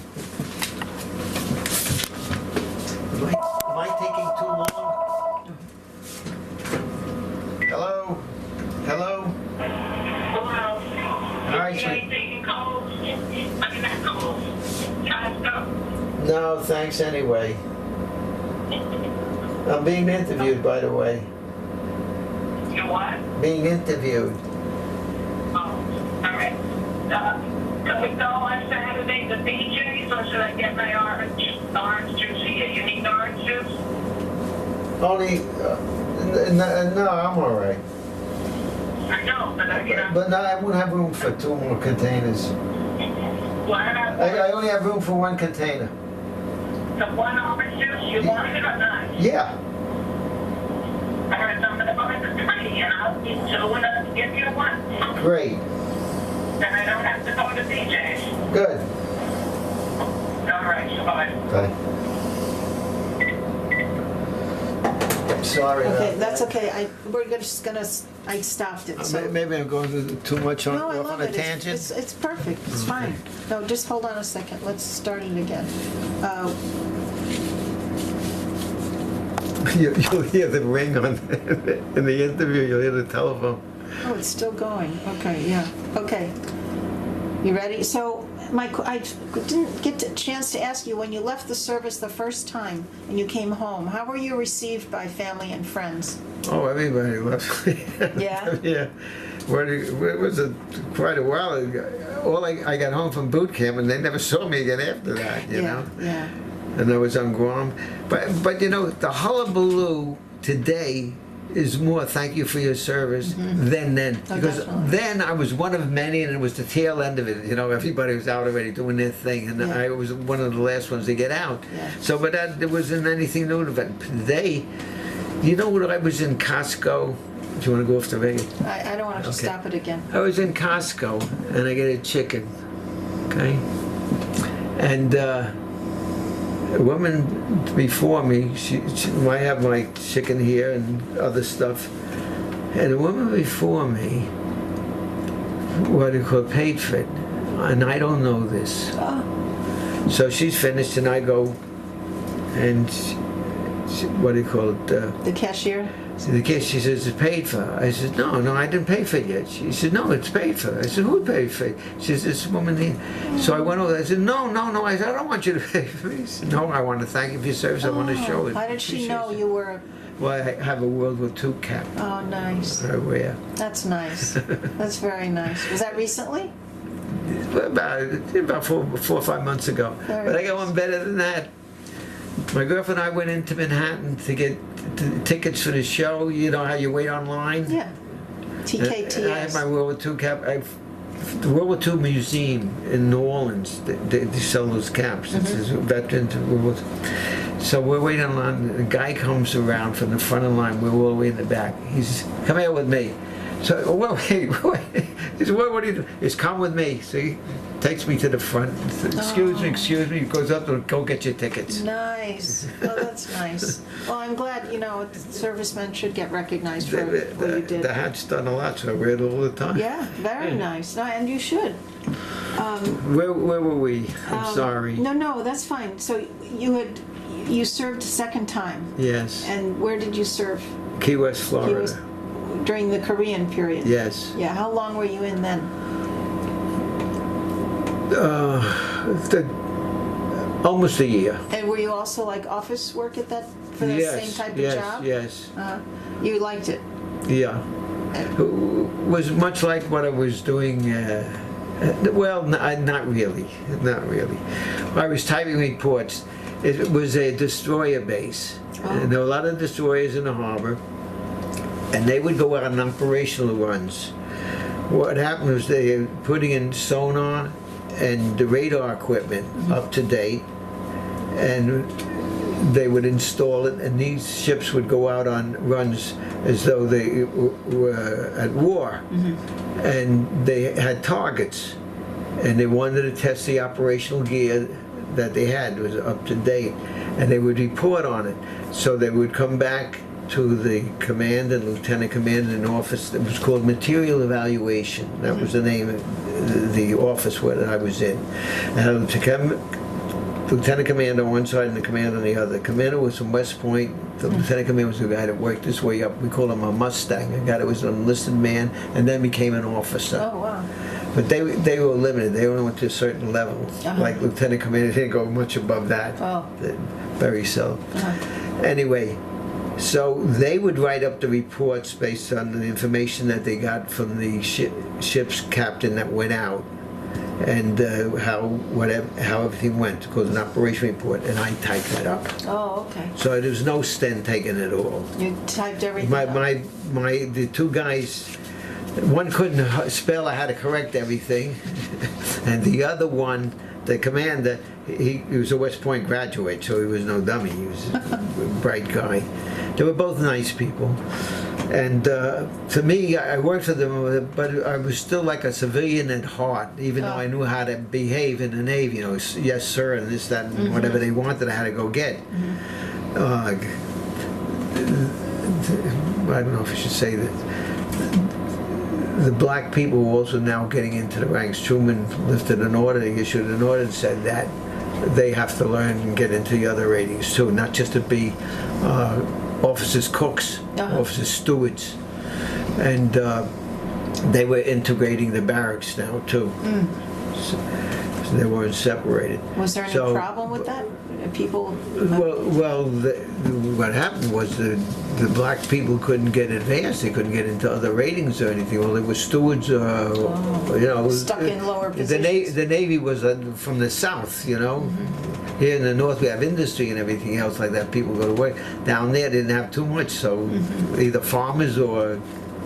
Am I taking too long? Hello? Hello? Hello. All right, You ain't taking calls? I mean, not calls. Kind of stuff. No, thanks anyway. I'm being interviewed, by the way. You what? Being interviewed. Oh, all right. Can we go on Saturday to BJ's, or should I get my orange juice here? You need orange juice? Only, no, I'm all right. I know, but But no, I won't have room for 2 more containers. why not? I only have room for 1 container. The one orange juice, you want it or not? Yeah. All right, so I'm going to buy the 3, and I'll get 2, and I'll give you 1. Great. Then I don't have to go to BJ's. Good. All right, bye. Bye. Sorry. Okay, about that's that. okay. I stopped it, so. Maybe I'm going too much No, I off love on a it. tangent. It's perfect. It's fine. No, just hold on a second. Let's start it again. You'll hear the ring on in the interview. You'll hear the telephone. Oh, it's still going. Okay, yeah. Okay. You ready? So, I didn't get a chance to ask you, when you left the service the first time and you came home, how were you received by family and friends? Oh, everybody loves me. Yeah? Yeah. It was quite a while ago. I got home from boot camp and they never saw me again after that, you know? Yeah. And I was on Guam. But you know, the hullabaloo today is more thank you for your service than then. Oh, Because definitely. then I was one of many and it was the tail end of it. You know, everybody was out already doing their thing and Yeah. I was one of the last ones to get out. Yeah. So, but there wasn't anything new to it. Today, you know what, I was in Costco. Do you want to go off the radio? I don't want to Okay. stop it again. I was in Costco and I get a chicken, okay? And a woman before me, I have my chicken here and other stuff, and a woman before me, what do you call, paid for it, and I don't know this. Oh, So she's finished and I go, and what do you call it? the cashier? The kid, she says, it's paid for. I said, no, I didn't pay for it yet. She said, no, it's paid for. I said, who paid for it? She says, this woman here. So I went over there. I said, no. I said, I don't want you to pay for me. She said, no, I want to thank you for your service. I want to show it. How did she know Appreciate it. you were? Well, I have a World War II cap. Oh, nice. I wear. That's nice. That's very nice. Was that recently? About 4 or 5 months ago. Very But I got nice. one better than that. My girlfriend and I went into Manhattan to get tickets for the show. You know how you wait online? Yeah. TKTS. I had my World War II cap. The World War II Museum in New Orleans, they sell those caps. It's a veteran to World War II. So we're waiting on, the guy comes around from the front of the line. We're all the way in the back. He says, come here with me. So, wait. He said, what are you doing? He says, come with me. So he takes me to the front. He says, excuse me. He goes up to go get your tickets. Nice. Oh, that's nice. Well, I'm glad, servicemen should get recognized for what you did. The hat's done a lot, so I wear it all the time. Yeah, very nice. No, and you should. Where were we? I'm sorry. No, that's fine. So you served a second time. Yes. And where did you serve? Key West, Florida. Key West, during the Korean period? Yes. Yeah, how long were you in then? Almost a year. And were you also like office work for that same type of job? Yes. You liked it? Yeah. It was much like what I was doing. Well, not really. I was typing reports. It was a destroyer base. And there were a lot of destroyers in the harbor, and they would go out on operational runs. What happened was they were putting in sonar and the radar equipment up to date, and they would install it, and these ships would go out on runs as though they were at war. And they had targets, and they wanted to test the operational gear that they had was up to date, and they would report on it. So they would come back to the command and lieutenant commander in office. It was called material evaluation. That was the name of the office where I was in. And lieutenant commander on one side and the commander on the other. The commander was from West Point. The lieutenant commander was the guy that worked his way up. We call him a Mustang, a guy that was an enlisted man and then became an officer. Oh, wow. But they were limited. They only went to a certain level. Like lieutenant commander didn't go much above that. Oh. Very seldom. Anyway, so they would write up the reports based on the information that they got from the ship's captain that went out, and how everything went. It was an operation report, and I typed that up. Oh, okay. So there was no sten taken at all. You typed everything up. The two guys, one couldn't spell. I had to correct everything, and the other one, the commander, he was a West Point graduate, so he was no dummy. He was a bright guy. They were both nice people. And to me, I worked for them, but I was still like a civilian at heart, even though I knew how to behave in the Navy. You know, yes, sir, and this, that, and whatever they wanted, I had to go get. I don't know if I should say that. The black people were also now getting into the ranks. Truman lifted an order, he issued an order and said that they have to learn and get into the other ratings too, not just to be officers' cooks, officers' stewards. And they were integrating the barracks now too. So they weren't separated. Was there any problem with that? People? What happened was the black people couldn't get advanced. They couldn't get into other ratings or anything. Well, they were stewards, you know. Stuck in lower positions. The Navy was from the South, you know. Here in the North, we have industry and everything else like that. People go to work. Down there, they didn't have too much, so either farmers or,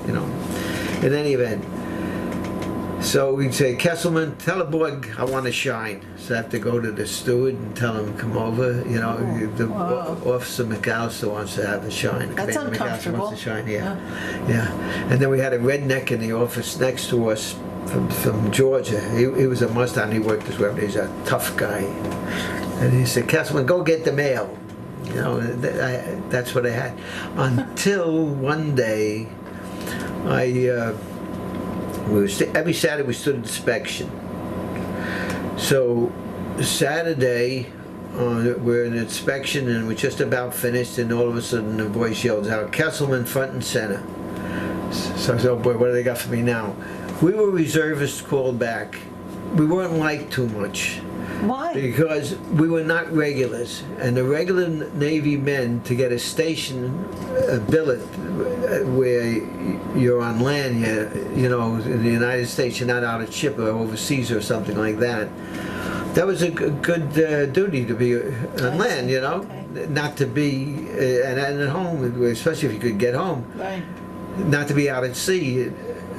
you know. In any event. So we'd say, Kesselman, tell the boy I want to shine. So I have to go to the steward and tell him, come over. You know, Officer McAllister wants to have a shine. That's Commander McAllister uncomfortable. wants to shine, yeah. And then we had a redneck in the office next to us from Georgia. He was a Mustang. He worked his way up. He's a tough guy. And he said, Kesselman, go get the mail. You know, that's what I had. Until one day, every Saturday we stood inspection. So Saturday we're in inspection and we're just about finished, and all of a sudden the voice yells out, Kesselman front and center. So I said, oh boy, what do they got for me now? We were reservists called back. We weren't liked too much. Why? Because we were not regulars, and the regular Navy men, to get a station, a billet, where you're on land, you know, in the United States, you're not out at ship or overseas or something like that. That was a good duty to be on land, you know, not to be and at home, especially if you could get home, not to be out at sea,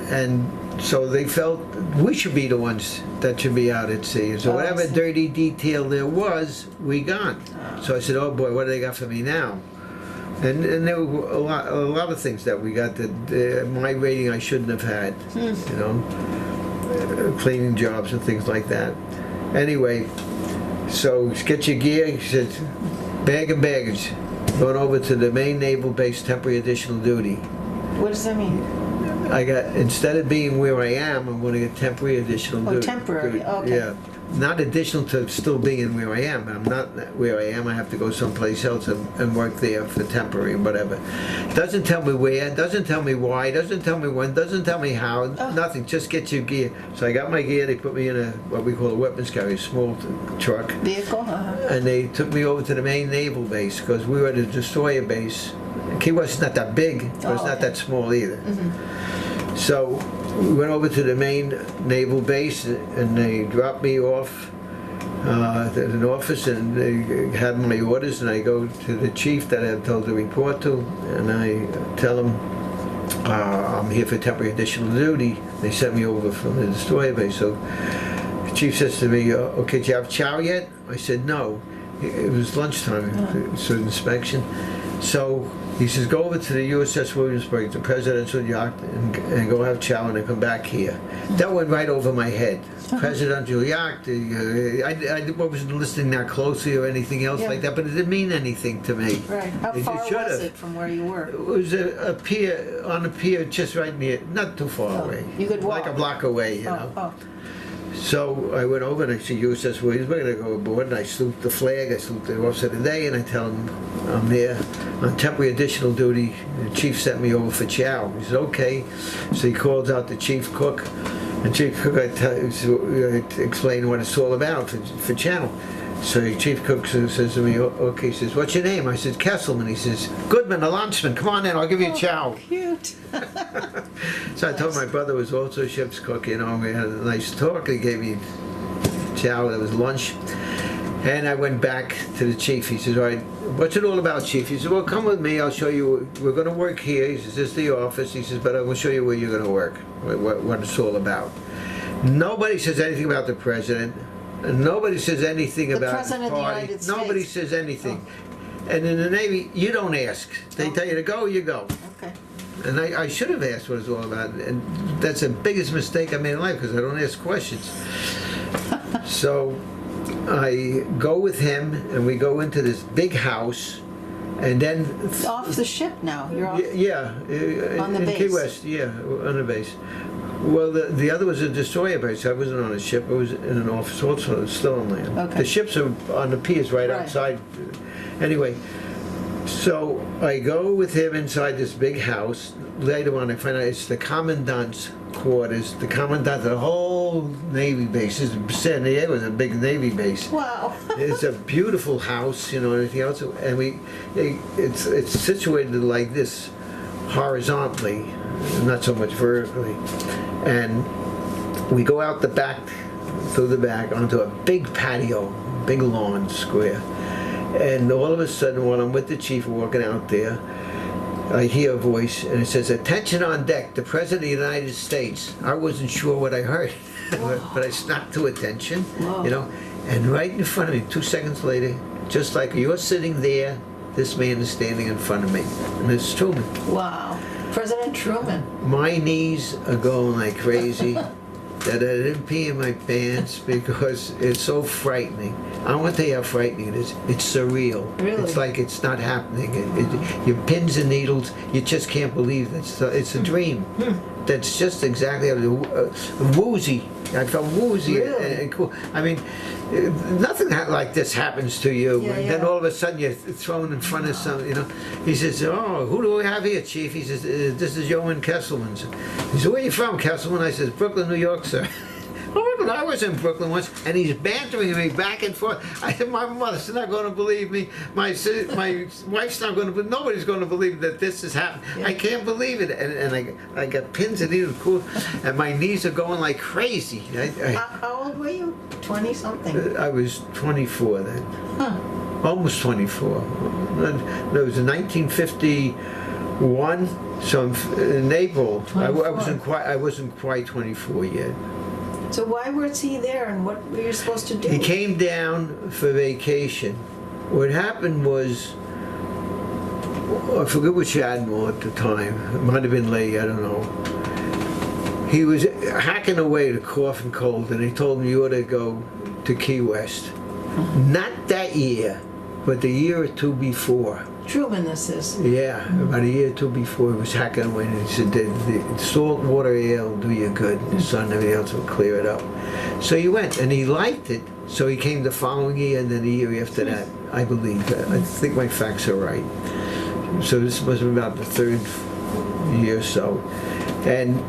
and so they felt we should be the ones that should be out at sea. So whatever dirty detail there was, we got. So I said, oh boy, what do they got for me now? And there were a lot of things that we got that my rating I shouldn't have had, you know, cleaning jobs and things like that. Anyway, so get your gear. He said, bag and baggage, going over to the main naval base, temporary additional duty. What does that mean? I got, instead of being where I am, I'm going to get temporary additional duty. Oh, temporary, okay. Yeah. Not additional to still being where I am. I'm not where I am. I have to go someplace else and work there for temporary, whatever. Doesn't tell me where, doesn't tell me why, doesn't tell me when, doesn't tell me how, nothing. Just get your gear. So I got my gear. They put me in a, what we call a weapons carrier, small truck. Vehicle? And they took me over to the main naval base, because we were at a destroyer base. Key West's not that big, but it's not that small either. So we went over to the main naval base, and they dropped me off at an office, and they had my orders, and I go to the chief that I'm told to report to, and I tell him I'm here for temporary additional duty. They sent me over from the destroyer base. So the chief says to me, okay, do you have chow yet? I said no. It was lunchtime, so inspection. So he says, go over to the USS Williamsburg, the presidential yacht, and go have chow, and then come back here. That went right over my head. Presidential yacht, I wasn't listening that closely or anything else like that, but it didn't mean anything to me. Right. How far was it from where you were? It was a pier, on a pier just right near, not too far away. You could walk? Like a block away, you know. So I went over and I see USS Williamsburg, and I go aboard and I salute the flag, I salute the officer of the day, and I tell him I'm there on temporary additional duty. The chief sent me over for chow. He said, okay. So he calls out the chief cook, and chief cook, I explain what it's all about for chow. So the chief cook says to me, okay, he says, what's your name? I said, Kesselman. He says, Goodman, the lunchman, come on in, I'll give you a chow. Cute. So I told my brother was also a ship's cook, you know, we had a nice talk. He gave me chow, that was lunch. And I went back to the chief. He says, all right, what's it all about, chief? He said, well, come with me, I'll show you, we're going to work here. He says, this is the office. He says, but I will show you where you're going to work, what it's all about. Nobody says anything about the president. Nobody says anything about the President of the party. United States. Nobody says anything. And in the Navy, you don't ask. They tell you to go, you go. Okay. And I should have asked what it's all about. And that's the biggest mistake I made in life, because I don't ask questions. So I go with him, and we go into this big house, and then Off the ship now. You're off. yeah, On the in base. Key West, yeah, on the base. Well, the other was a destroyer base. I wasn't on a ship. I was in an office also, still on land. Okay. The ships are on the piers right outside. Anyway, so I go with him inside this big house. Later on, I find out it's the commandant's quarters. The commandant of the whole Navy base. San Diego was a big Navy base. Wow. It's a beautiful house, and everything else. And it's situated like this, horizontally, not so much vertically. And we go out the back, through the back, onto a big patio, big lawn square. And all of a sudden, while I'm with the chief walking out there, I hear a voice, and it says, "Attention on deck, the President of the United States." I wasn't sure what I heard, but I snapped to attention, Whoa. And right in front of me, 2 seconds later, just like you're sitting there, this man is standing in front of me, and it's Truman. Wow. President Truman. My knees are going like crazy. That I didn't pee in my pants because it's so frightening. I want to tell you how frightening it is. It's surreal. Really? It's like it's not happening. Your pins and needles, you just can't believe it. It's a dream. That's just exactly woozy. I felt woozy and cool. I mean, nothing like this happens to you. Yeah, and then all of a sudden you're thrown in front of some, He says, "Oh, who do we have here, Chief?" He says, "This is Emil Kesselman." He said, "Where are you from, Kesselman?" I said, "Brooklyn, New York, sir." "Oh, I was in Brooklyn once," and he's bantering me back and forth. I said, "My mother's not going to believe me. My wife's not going to. Nobody's going to believe that this has happened. I can't believe it." And I got pins and needles, cool, and my knees are going like crazy. How old were you? 20 something. I was 24 then. Huh. Almost 24. It was in 1951. So in April, I wasn't quite 24 yet. So why was he there, and what were you supposed to do? He came down for vacation. What happened was, I forget which admiral at the time. It might have been Lee, I don't know. He was hacking away to cough and cold, and he told me, "You ought to go to Key West." Not that year, but the year or two before. Truman, this is. Yeah, about a year or two before, he was hacking away, and he said the salt water air will do you good. The sun and everything else will clear it up. So he went, and he liked it. So he came the following year, and then the year after that, I believe. I think my facts are right. So this was about the third year or so. And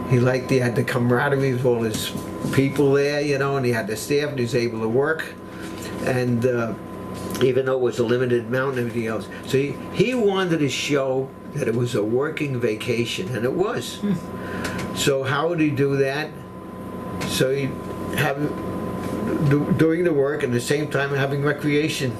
he had the camaraderie with all his people there, and he had the staff, and he was able to work. And even though it was a limited amount and everything else. So he wanted to show that it was a working vacation, and it was. So how would he do that? So he'd have doing the work and at the same time having recreation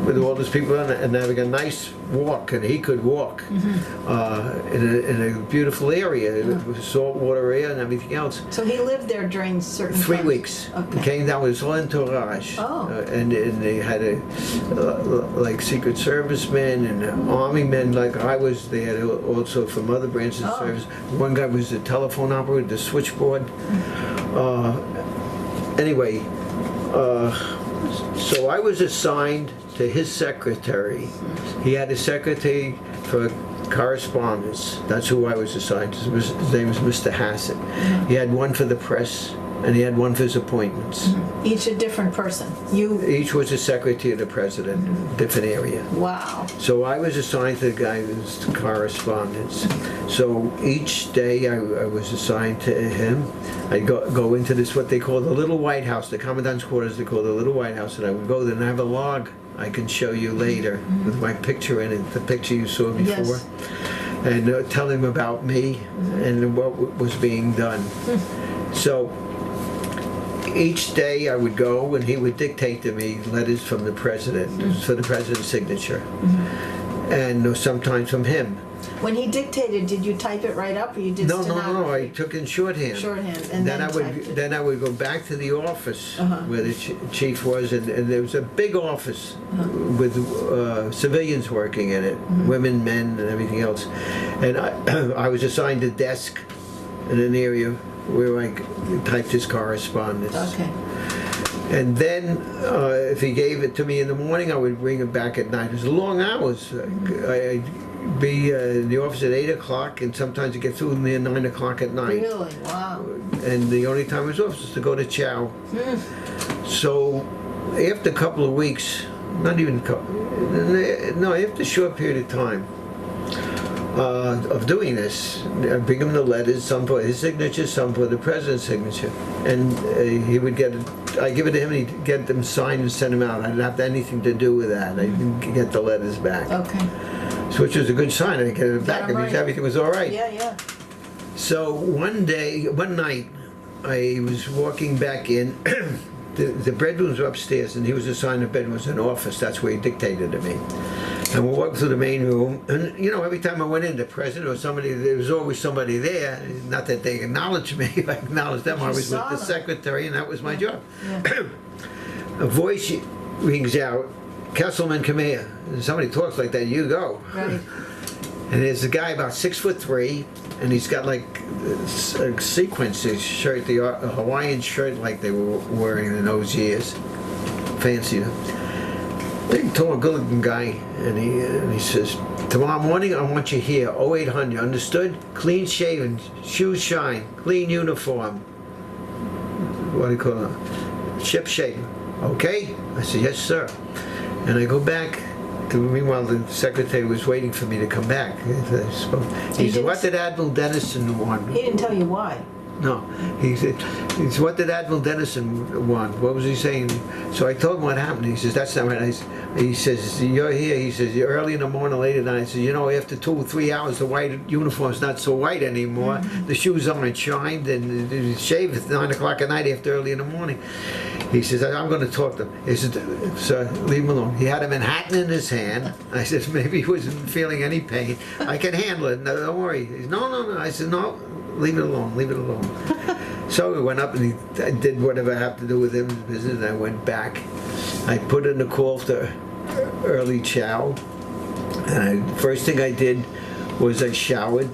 with all those people and having a nice walk, and he could walk in a beautiful area with saltwater air and everything else. So he lived there during certain 3 times? weeks. Okay. He came down with his whole entourage. Oh. And they had like Secret Service men and Army men, like I was. They had also from other branches of service. One guy was the telephone operator, the switchboard. Anyway, so I was assigned to his secretary. He had a secretary for correspondence. That's who I was assigned to. His name was Mr. Hassett. He had one for the press, and he had one for his appointments. Each a different person. Each was a secretary of the president, different area. Wow. So I was assigned to the guy who's correspondence. So each day I was assigned to him. I'd go into this, what they call the Little White House, the Commandant's quarters, they call the Little White House, and I would go there and have a log I can show you later with my picture in it, the picture you saw before. Yes. And tell him about me and what was being done. So each day I would go and he would dictate to me letters from the president for the president's signature, and sometimes from him. When he dictated, did you type it right up, or you did No, stenography? I took in shorthand. Shorthand, and then typed it. Then I would go back to the office Uh-huh. where the chief was, and there was a big office with civilians working in it, women, men, and everything else. And I was assigned a desk in an area where I typed his correspondence. Okay. And then, if he gave it to me in the morning, I would bring it back at night. It was long hours. I'd be in the office at 8 o'clock, and sometimes I'd get through near 9 o'clock at night. Really? Wow. And the only time I was off was to go to chow. So, after a couple of weeks, not even a couple, no, after a short period of time of doing this, I bring him the letters, some for his signature, some for the president's signature. And he would get it, I give it to him, and he'd get them signed and send them out. I didn't have anything to do with that. I didn't get the letters back. Okay. So, which was a good sign. I didn't get it back. Got 'em It means right. everything was all right. Yeah. So one night, I was walking back in. The bedrooms were upstairs, and he was assigned a bedroom as an office. That's where he dictated to me. And we're walking through the main room, and every time I went in, the president or somebody, there was always somebody there. Not that they acknowledged me, I acknowledged them. I was with saw the them. secretary, and that was my job. Yeah. A voice rings out, "Kesselman, come here." And somebody talks like that, you go. Right. And there's a guy about 6'3", and he's got like a sequence his shirt, a Hawaiian shirt like they were wearing in those years. Fancy. Big, tall, good-looking guy, and he says, "Tomorrow morning I want you here, 0800, understood? Clean shaven, shoes shine, clean uniform." What do you call it? Ship shape. Okay? I said, "Yes, sir." And I go back. Meanwhile, the secretary was waiting for me to come back. He said, "What did Admiral Dennison want?" He didn't tell you why. No. He said, "What did Admiral Dennison want?" What was he saying? So I told him what happened. He says, "That's not right." He says, "You're here." He says, "You're early in the morning, late at night." I said, after 2 or 3 hours, the white uniform's not so white anymore. The shoes aren't shined, and the shave at 9 o'clock at night after early in the morning. He says, "I'm going to talk to him." He said, "Sir, leave him alone." He had a Manhattan in his hand. I said, maybe he wasn't feeling any pain. "I can handle it. No, don't worry." He said, No. I said, "No, leave it alone. Leave it alone." So we went up, and I did whatever I had to do with him, business, and I went back. I put in a call to early chow, and first thing I did was I showered.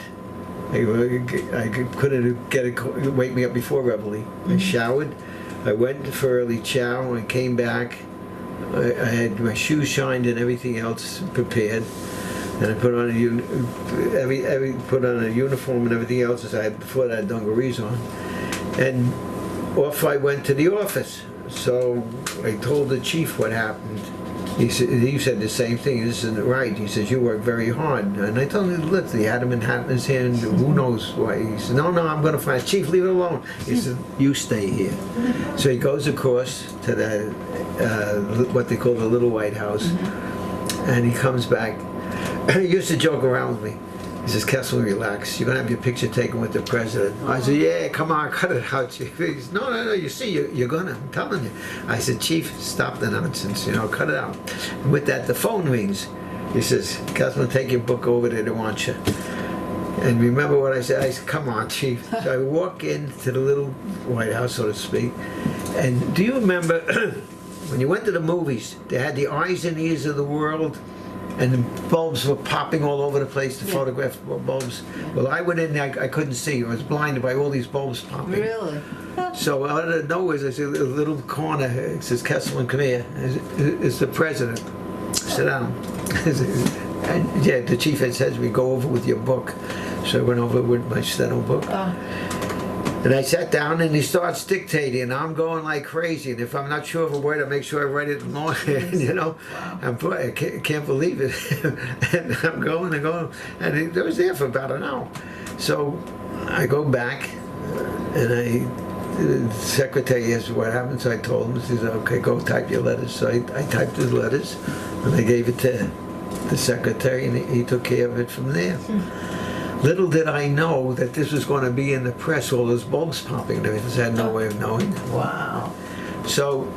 I couldn't wake me up before reveille. I showered. I went for early chow. I came back. I had my shoes shined and everything else prepared, and I put on a uniform and everything else as I had before that, dungarees on, and off I went to the office. So I told the chief what happened. He said the same thing. "This isn't right." He says, "You work very hard." And I told him, "Look, he had him in hat in his hand. Who knows why?" He said, No, I'm going to find Chief, leave it alone." He said, "You stay here." So he goes across to the what they call the Little White House, and he comes back. He used to joke around with me. He says, "Kessel, relax. You're going to have your picture taken with the president." I said, "Yeah, come on, cut it out, Chief." He says, No, you see, you're going to. I'm telling you. I said, "Chief, stop the nonsense, cut it out." And with that, the phone rings. He says, "Kesselman, take your book over there, they want you." And remember what I said? I said, "Come on, Chief." So I walk into the Little White House, so to speak. And do you remember when you went to the movies, they had the eyes and ears of the world, and the bulbs were popping all over the place, the photograph bulbs. Well, I went in there, I couldn't see. I was blinded by all these bulbs popping. Really? So out of nowhere, there's a little corner. It says, "Kesselman, come here." It's the president. Sit down. And yeah, the chief had said to me, "Go over with your book." So I went over with my steno book. And I sat down, and he starts dictating, and I'm going like crazy. And if I'm not sure of a word, I make sure I write it long, I can't believe it. And I'm going and going. And I was there for about an hour. So I go back, and the secretary asked what happened. So I told him, he said, "Okay, go type your letters." So I typed his letters, and I gave it to the secretary, and he took care of it from there. Little did I know that this was going to be in the press, all those bulbs popping and everything. I had no way of knowing. Wow. So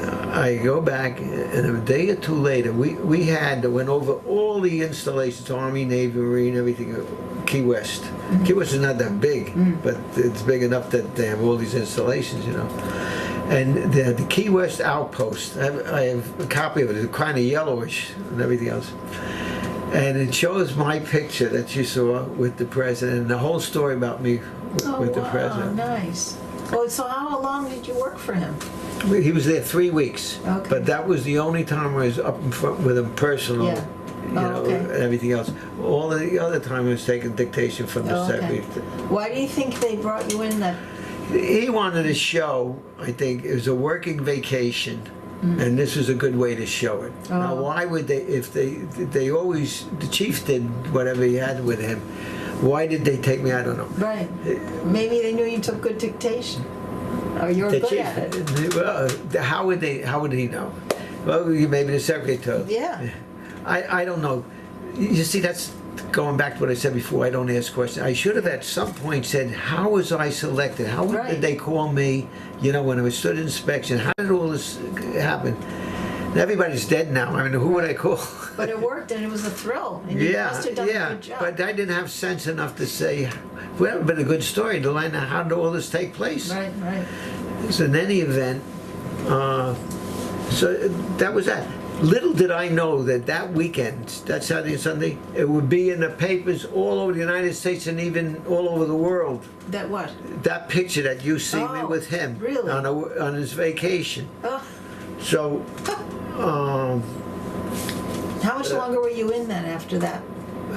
I go back, and a day or two later, we went over all the installations, Army, Navy, Marine, everything, Key West. Key West is not that big, but it's big enough that they have all these installations, you know. And the Key West outpost, I have a copy of it, it's kind of yellowish and everything else. And it shows my picture that you saw with the president, and the whole story about me with the president. Oh, nice. Well, so how long did you work for him? He was there 3 weeks, Okay. but that was the only time I was up in front with him personal, Yeah. you know, okay. and everything else. All the other time I was taking dictation from the Okay. secretary. Why do you think they brought you in that? He wanted to show, I think, it was a working vacation, and this was a good way to show it. Now, why would they, if they always, the chief did whatever he had with him, why did they take me? I don't know. Right. Maybe they knew you took good dictation, or you were The good chief, at it. well, how would he know? Well, maybe the secretary told. Yeah. I don't know. You see, that's going back to what I said before. I don't ask questions. I should have at some point said, how was I selected? How Right. did they call me? You know, when I was stood inspection, how did all this happen? Everybody's dead now. I mean, who would I call? But it worked, and it was a thrill, and you must have done a good job. But I didn't have sense enough to say, well, it would have been a good story to learn how did all this take place. Right, right. So in any event, so that was that. Little did I know that weekend, that Saturday and Sunday, it would be in the papers all over the United States and even all over the world. That what? That picture that you see me Oh, with him really? on his vacation. Oh, So, how much longer were you in then after that?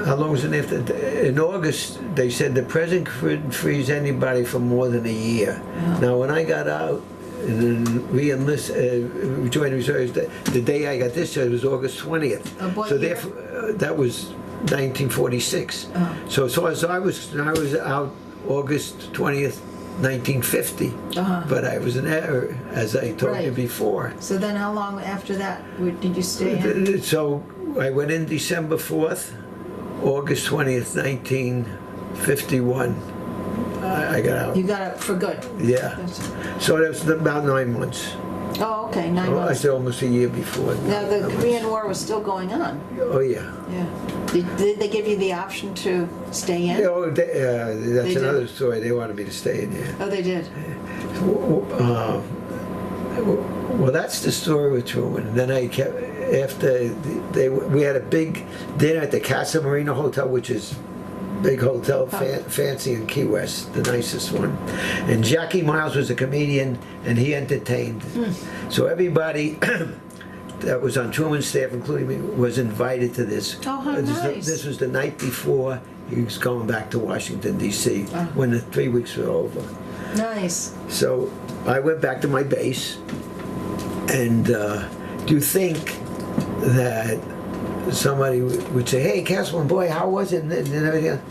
how long was it after? In August, they said the president couldn't freeze anybody for more than a year. Oh. Now, when I got out and then joined the reserves, the day I got discharged was August 20th. Of what So year? therefore, that was 1946. Oh. So I was out August 20th, 1950. Uh-huh. But I was in error, as I told you Right. before. So then how long after that did you stay in? So I went in December 4th, August 20th, 1951. I got out. You got out for good? Yeah. So that was about 9 months. Oh, okay, 9 I months. said almost a year before. Now, the Korean War was still going on. Oh, yeah. Yeah. Did they give you the option to stay in? Oh, that's They did. another story. They wanted me to stay in there. Oh, they did? Well, that's the story with Truman. And then I kept, after we had a big dinner at the Casa Marina Hotel, which is big hotel, fancy in Key West, the nicest one. And Jackie Miles was a comedian, and he entertained. So everybody that was on Truman's staff, including me, was invited to this. Oh, how nice. This was the night before he was going back to Washington, D.C., when the 3 weeks were over. Nice. So I went back to my base, and do you think that somebody would say, "Hey, Kesselman, boy, how was it?" and everything else?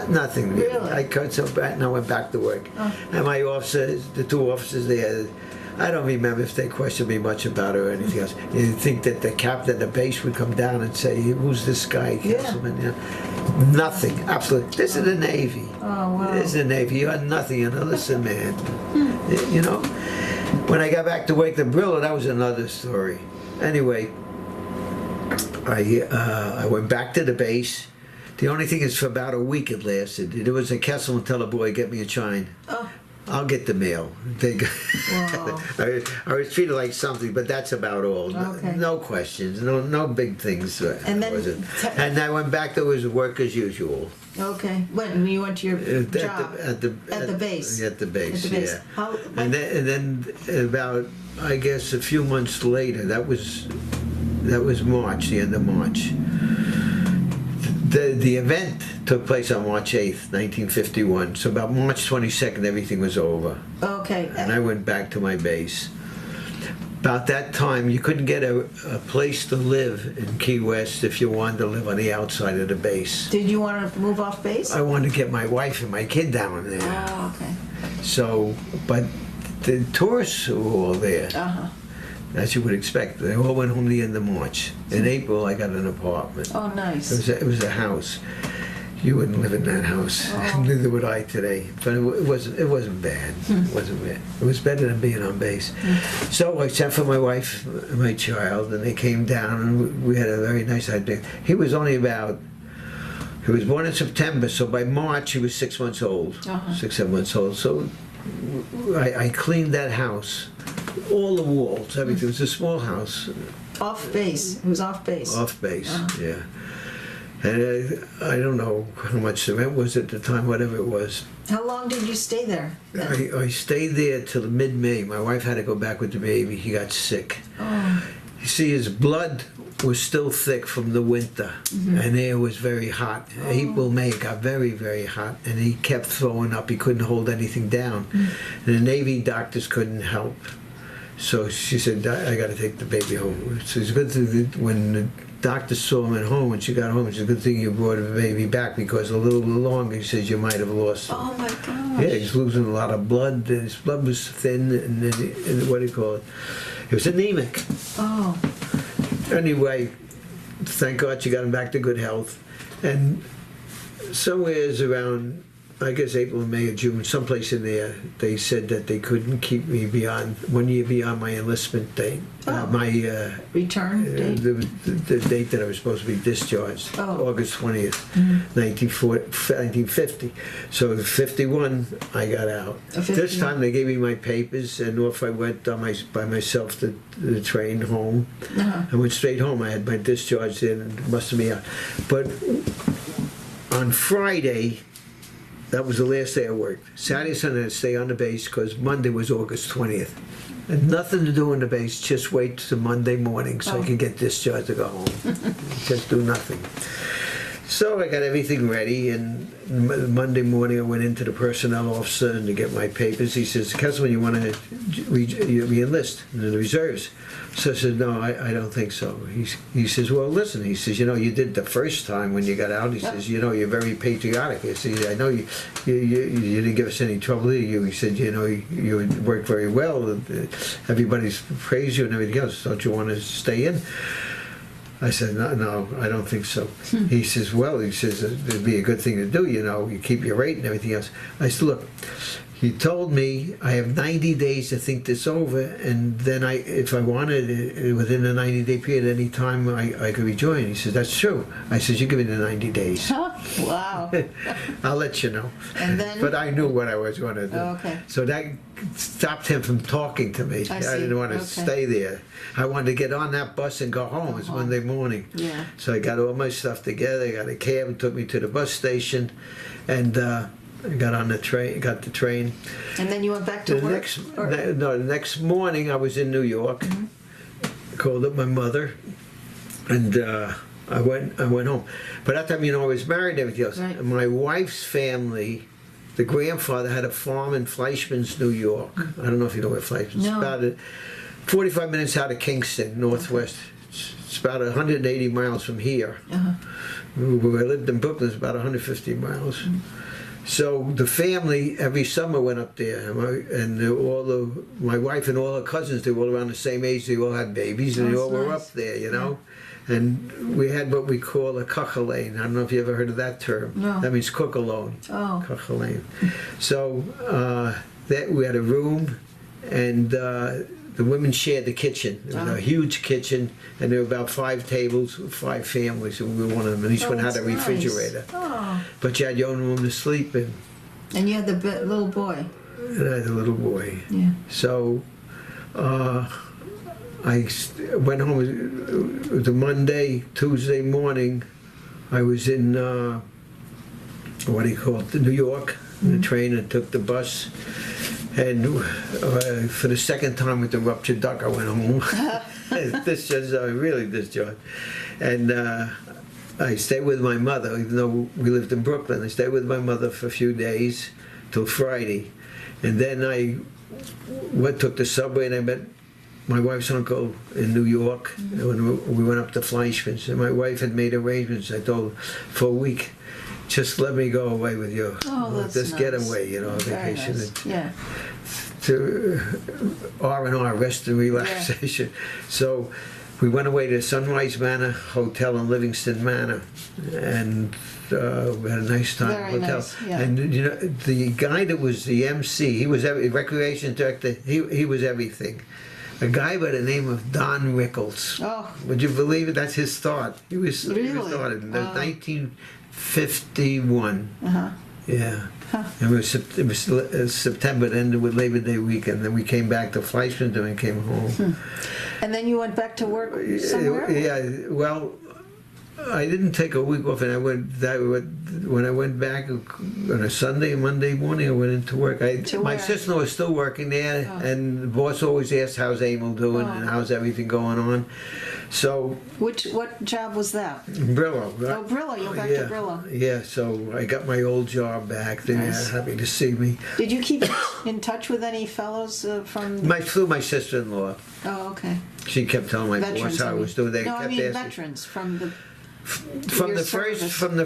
Nothing really. Really? I cut so bad, and I went back to work. And my officers, the two officers there, I don't remember if they questioned me much about it or anything else. You'd think that the captain of the base would come down and say, "Who's this guy, Kesselman?" You know? Nothing, absolutely. This is the Navy. Oh, wow. This is the Navy. You had nothing. You know, listen, man. You know, when I got back to work the Brillo, that was another story. Anyway, I went back to the base. The only thing is, for about a week it lasted. There was a Kesselman tell a boy, "Get me a chine." Oh. I'll get the mail. Wow. I was treated like something, but that's about all. Okay. No questions, no big things. And then- was it? And I went back to his work as usual. Okay. When you went to your job? At the base? At the base, At the base. yeah. How, And then about, I guess, a few months later, that was March, the end of March. The event took place on March 8th, 1951. So about March 22nd, everything was over. okay. And I went back to my base. About that time, you couldn't get a place to live in Key West if you wanted to live on the outside of the base. Did you want to move off base? I wanted to get my wife and my kid down there. Oh, okay. So, but the tourists were all there, Uh-huh. as you would expect. They all went home the end of March. In April, I got an apartment. Oh, nice. It was a house. You wouldn't live in that house. Oh. Neither would I today. But it wasn't bad. It wasn't bad. It was better than being on base. So I sent for my wife, and my child, and they came down, and we had a very nice idea. He was born in September, so by March he was 6 months old, 6, 7 months old. So I cleaned that house, all the walls, everything. It was a small house. Off base. It was off base. Off base, yeah. And I don't know how much the rent was at the time, whatever it was. How long did you stay there? I stayed there till mid-May. My wife had to go back with the baby. He got sick. Oh. You see, his blood was still thick from the winter, and air was very hot. April, May, it got very, very hot, and he kept throwing up. He couldn't hold anything down. And the Navy doctors couldn't help. So she said, I got to take the baby home. So it's a good thing that when the doctor saw him at home, when she got home, it's a good thing you brought the baby back, because a little longer, he says, you might have lost him. Oh my gosh. Yeah, he's losing a lot of blood. His blood was thin, and what do you call it? It was anemic. Oh. Anyway, thank God she got him back to good health. And somewheres around, I guess April, May, or June, someplace in there, they said that they couldn't keep me beyond 1 year beyond my enlistment date. My Return date? the date that I was supposed to be discharged, August 20th, 1950. So 51, I got out. This time they gave me my papers, and off I went by myself to the train home. I went straight home. I had my discharge in, and mustered me out. But on Friday, that was the last day I worked. Saturday, Sunday, I'd stay on the base, because Monday was August 20th. And nothing to do on the base, just wait till Monday morning so I could get discharged to go home. Just do nothing. So I got everything ready, and Monday morning I went into the personnel officer and to get my papers. He says, Kesselman, you want to re-enlist in the reserves? So I said, no, I don't think so. He says, well, listen, he says, you know, you did the first time when you got out. He says, you know, you're very patriotic. He says, I know you didn't give us any trouble either. He said, you know, you worked very well. Everybody's praised you and everything else. Don't you want to stay in? I said, no, I don't think so. He says, well, it'd be a good thing to do, you know, you keep your rate and everything else. I said, look, he told me I have 90 days to think this over, and then if I wanted, within the 90-day period, any time I could rejoin. He says, that's true. I said, you give me the 90 days. Wow. I'll let you know. And then? But I knew what I was going to do. Oh, okay. So that stopped him from talking to me. I didn't want to stay there. I wanted to get on that bus and go home. It was Monday morning. Yeah. So I got all my stuff together. I got a cab and took me to the bus station, and I got on the train. Got the train. And then you went back to work? The next morning I was in New York. Called up my mother, and I went home. But at that time, you know, I was married and everything else. Right. And my wife's family, the grandfather had a farm in Fleischman's, New York. I don't know if you know where Fleischman's is. No. About 45 minutes out of Kingston, northwest. It's about 180 miles from here. Where I lived in Brooklyn, it's about 150 miles. So the family every summer went up there, and my wife and all her cousins, they were all around the same age. They all had babies, and they all were up there, you know. And we had what we call a kachelane. I don't know if you ever heard of that term. No. That means cook alone. Oh. Kachelane. So we had a room, and the women shared the kitchen. It was a huge kitchen, and there were about 5 tables, 5 families, and we were one of them. And each one had a refrigerator. Nice. Oh. But you had your own room to sleep in. And you had the little boy. And I had a little boy. Yeah. So I went home. It was a Monday, Tuesday morning. I was in New York. The train, and took the bus. And for the second time with the ruptured duck, I went home. Really discharged. And I stayed with my mother, even though we lived in Brooklyn. I stayed with my mother for a few days, till Friday. And then I took the subway, and I met my wife's uncle in New York. And we went up to Fleischman's. And my wife had made arrangements, I told her, for a week. Just let me go away with you. Oh, that's Just nice. get away, you know, vacation. Nice. Yeah. To R&R, rest and relaxation. So we went away to Sunrise Manor Hotel in Livingston Manor, and we had a nice time at the Very hotel. nice, yeah. And you know, the guy that was the MC, he was recreation director. He was everything. A guy by the name of Don Rickles. Oh. Would you believe it? That's his start. He was started in 1951. Uh-huh. Yeah. And it was September, it ended with Labor Day weekend. Then we came back to Fleischmanton and came home. And then you went back to work somewhere? Yeah, well, I didn't take a week off, and when I went back on a Sunday, Monday morning, I went into work. My sister was still working there, and the boss always asked, how's Emil doing, and how's everything going on. So, what job was that? Brillo. Oh, Brillo. You're back to Brillo. Yeah, so I got my old job back. They were happy to see me. Did you keep in touch with any fellows from? Through my sister-in-law. Oh, okay. She kept telling my Veterans, boss how I was doing. They no, kept I mean asking. veterans from the. From the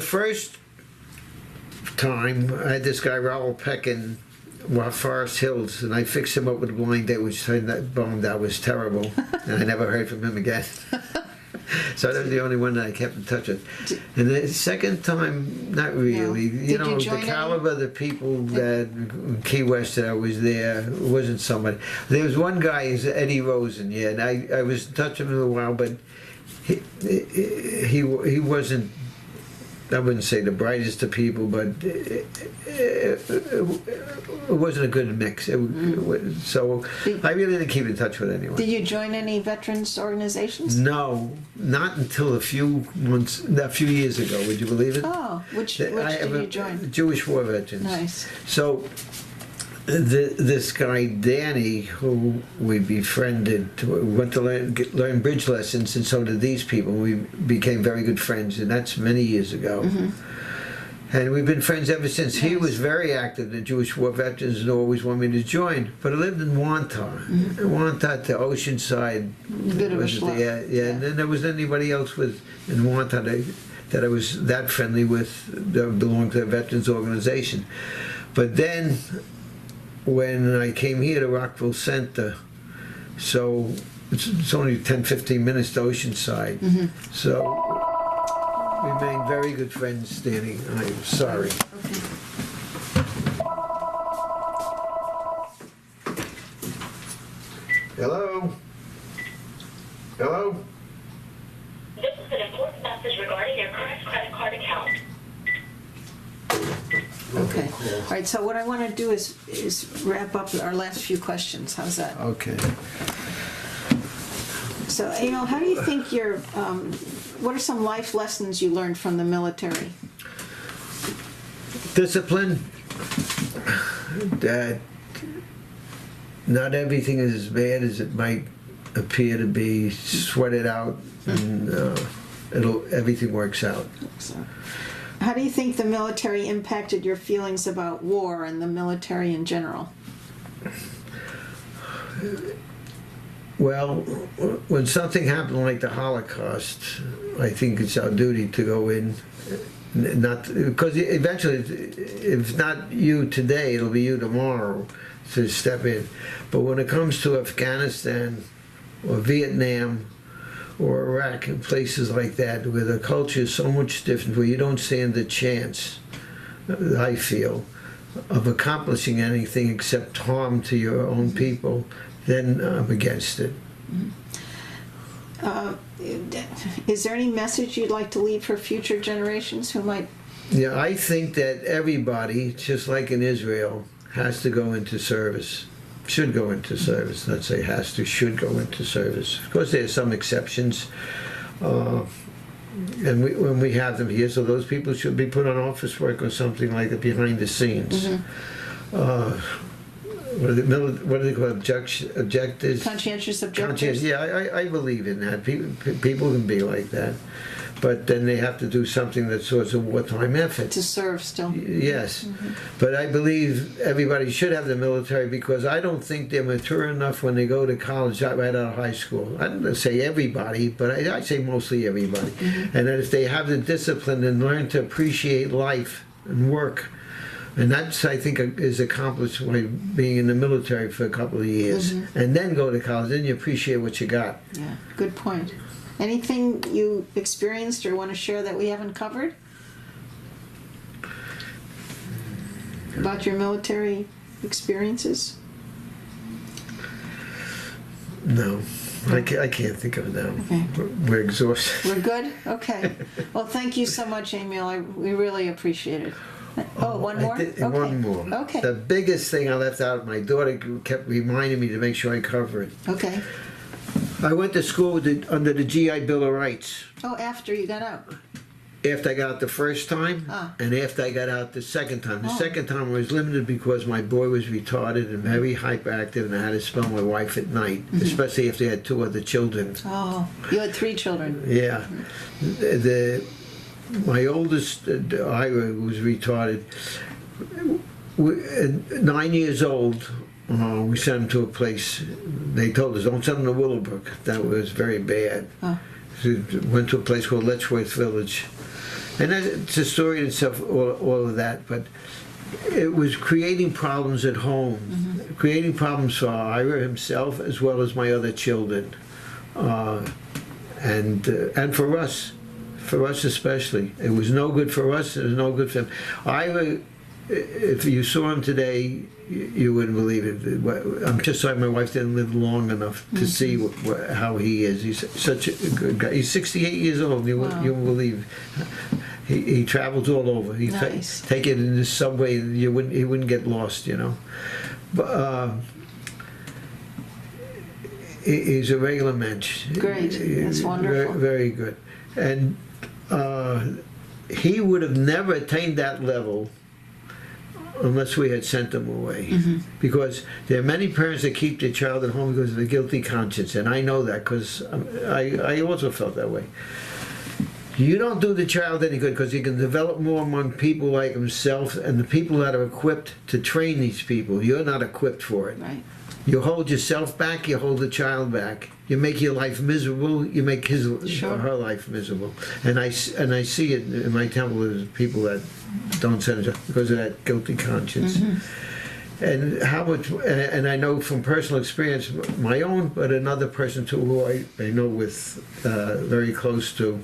first time, I had this guy Raoul Peck in Forest Hills, and I fixed him up with a blind date, which turned that bone that was terrible, and I never heard from him again. So that was the only one that I kept in touch with. And the second time, not really. No. You know, the caliber of the people that in Key West that I was there wasn't somebody. There was one guy, is Eddie Rosen, yeah, and I was in touch with him a while, but he wasn't, I wouldn't say the brightest of people, but it wasn't a good mix. So I really didn't keep in touch with anyone. Did you join any veterans organizations? No, not until a few years ago. Would you believe it? Oh, which did you join? Jewish War Veterans. Nice. So this guy Danny, who we befriended, went to learn bridge lessons, and so did these people. We became very good friends, and that's many years ago. Mm-hmm. And we've been friends ever since. Nice. He was very active in Jewish War Veterans and always wanted me to join. But I lived in Wantagh. Mm-hmm. Wantagh to Oceanside. Bit of a schlep. Yeah. And then there was anybody else in Wantagh that I was that friendly with that belonged to a veterans organization. But then, when I came here to Rockville Center, so it's only 10-15 minutes to Oceanside. Mm-hmm. So we remained very good friends, Danny. I'm sorry. Okay. Hello? Hello? This is an important message regarding your current credit card account. Okay. All right. So what I want to do is wrap up our last few questions. How's that? Okay. So, Emil, how do you think what are some life lessons you learned from the military? Discipline. That not everything is as bad as it might appear to be. Sweat it out, and everything works out. So, how do you think the military impacted your feelings about war and the military in general? Well, when something happened like the Holocaust, I think it's our duty to go in, because eventually, if not you today, it'll be you tomorrow to step in. But when it comes to Afghanistan or Vietnam or Iraq and places like that, where the culture is so much different, where you don't stand a chance, I feel, of accomplishing anything except harm to your own people, then I'm against it. Is there any message you'd like to leave for future generations who might? Yeah, I think that everybody, just like in Israel, has to go into service. Should go into service. Not say has to, should go into service. Of course, there are some exceptions, and when we have them here, so those people should be put on office work or something like that behind the scenes. Mm-hmm. What do they call objectives? Conscientious objectives. Yeah, I believe in that. People can be like that. But then they have to do something that's sort of a wartime effort. To serve still. Yes. Mm-hmm. But I believe everybody should have the military, because I don't think they're mature enough when they go to college right out of high school. I don't say everybody, but I say mostly everybody. Mm-hmm. And that if they have the discipline and learn to appreciate life and work, And that's, I think, is accomplished by being in the military for a couple of years. And then go to college, then you appreciate what you got. Yeah, good point. Anything you experienced or want to share that we haven't covered? About your military experiences? No, I can't think of it now. Okay. We're exhausted. We're good? Okay. Well, thank you so much, Emil. We really appreciate it. Oh, one more? Okay. One more. Okay. The biggest thing I left out, my daughter kept reminding me to make sure I cover it. Okay. I went to school under the GI Bill of Rights. Oh, after you got out? After I got out the first time, and after I got out the second time. The second time I was limited because my boy was retarded and very hyperactive, and I had to spell my wife at night, especially if they had 2 other children. Oh, you had 3 children. Yeah. My oldest, Ira, was retarded. 9 years old, we sent him to a place. They told us, don't send him to Willowbrook. That was very bad. Oh. So we went to a place called Letchworth Village. And it's a story in itself, all of that. But it was creating problems at home, creating problems for Ira himself as well as my other children. And for us especially. It was no good for us, it was no good for him. Ira, if you saw him today, you wouldn't believe it. I'm just sorry my wife didn't live long enough to see how he is. He's such a good guy. He's 68 years old. You won't believe. He travels all over. He take it in the subway. He wouldn't get lost. You know. But he's a regular mensch. Great. That's wonderful. Very, very good. And he would have never attained that level unless we had sent them away. Because there are many parents that keep their child at home because of a guilty conscience, and I know that because I also felt that way. You don't do the child any good because he can develop more among people like himself and the people that are equipped to train these people. You're not equipped for it. Right. You hold yourself back, you hold the child back. You make your life miserable, you make his or her life miserable. And I see it in my temple as people that don't send it because of that guilty conscience. And how much, and I know from personal experience, my own, but another person too who I know with very close to,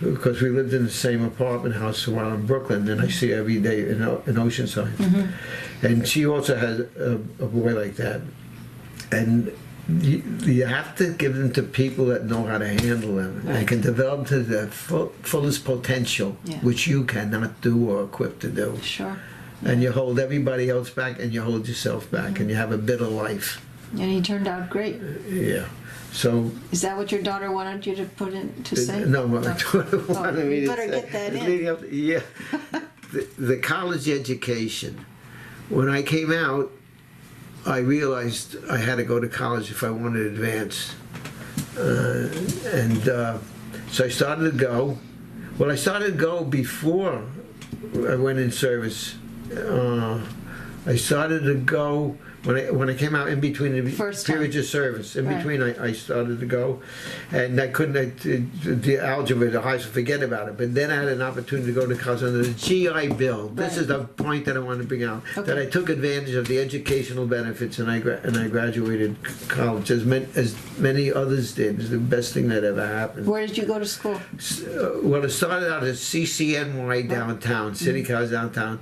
because we lived in the same apartment house while in Brooklyn, and I see her every day in Oceanside. And she also has a boy like that. And you have to give them to people that know how to handle them. Right. They can develop to their fullest potential, which you cannot do or equipped to do. Sure. And you hold everybody else back, and you hold yourself back, and you have a bitter life. And he turned out great. Yeah. So. Is that what your daughter wanted you to put in to say? No, my daughter wanted me to say. You better get that in. Yeah. The college education. When I came out, I realized I had to go to college if I wanted to advance. So I started to go. Well, I started to go before I went in service. I started to go when I came out in between the periods of service. In between, I started to go, and I couldn't. The algebra, the high school, forget about it. But then I had an opportunity to go to college under the GI Bill. This is the point that I want to bring out. Okay. That I took advantage of the educational benefits, and I graduated college as many others did. It was the best thing that ever happened. Where did you go to school? Well, it started out at CCNY downtown, City College downtown.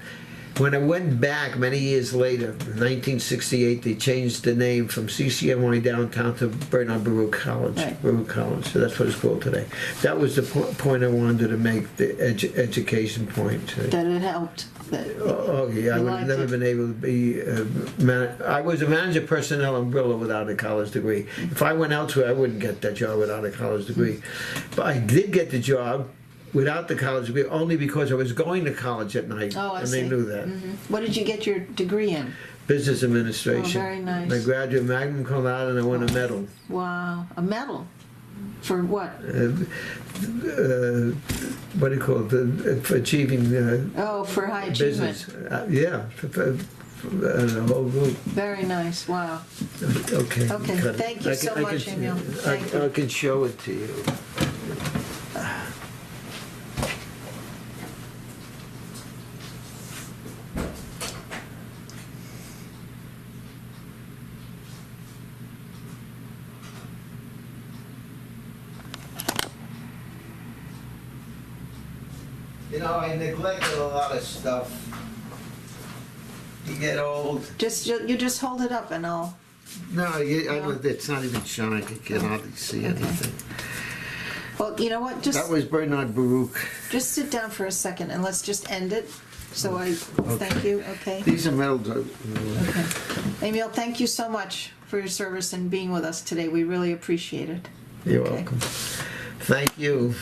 When I went back many years later, in 1968, they changed the name from CCNY downtown to Bernard Baruch College. Right. Baruch College, so that's what it's called today. That was the point I wanted to make, the education point. That it helped. Yeah, I would have never been able to be. I was a manager personnel umbrella without a college degree. If I went elsewhere, I wouldn't get that job without a college degree. But I did get the job without the college degree only because I was going to college at night, and they knew that. What did you get your degree in? Business administration. Oh, very nice. I graduated magna cum laude, and I won a medal. Wow, a medal for what? What do you call it? For achieving. For high achievement. Business. Yeah. The whole group. Very nice. Wow. Okay. Okay. Thank you so much, Emil. I can show it to you. You know, I neglected a lot of stuff. You get old. You just hold it up and I'll. No, it's not even shiny. You can hardly see anything. Well, you know what? That was Bernard Baruch. Just sit down for a second and let's just end it. So thank you. Okay. These are medals. Okay. Emil, thank you so much for your service and being with us today. We really appreciate it. You're Okay. welcome. Thank you.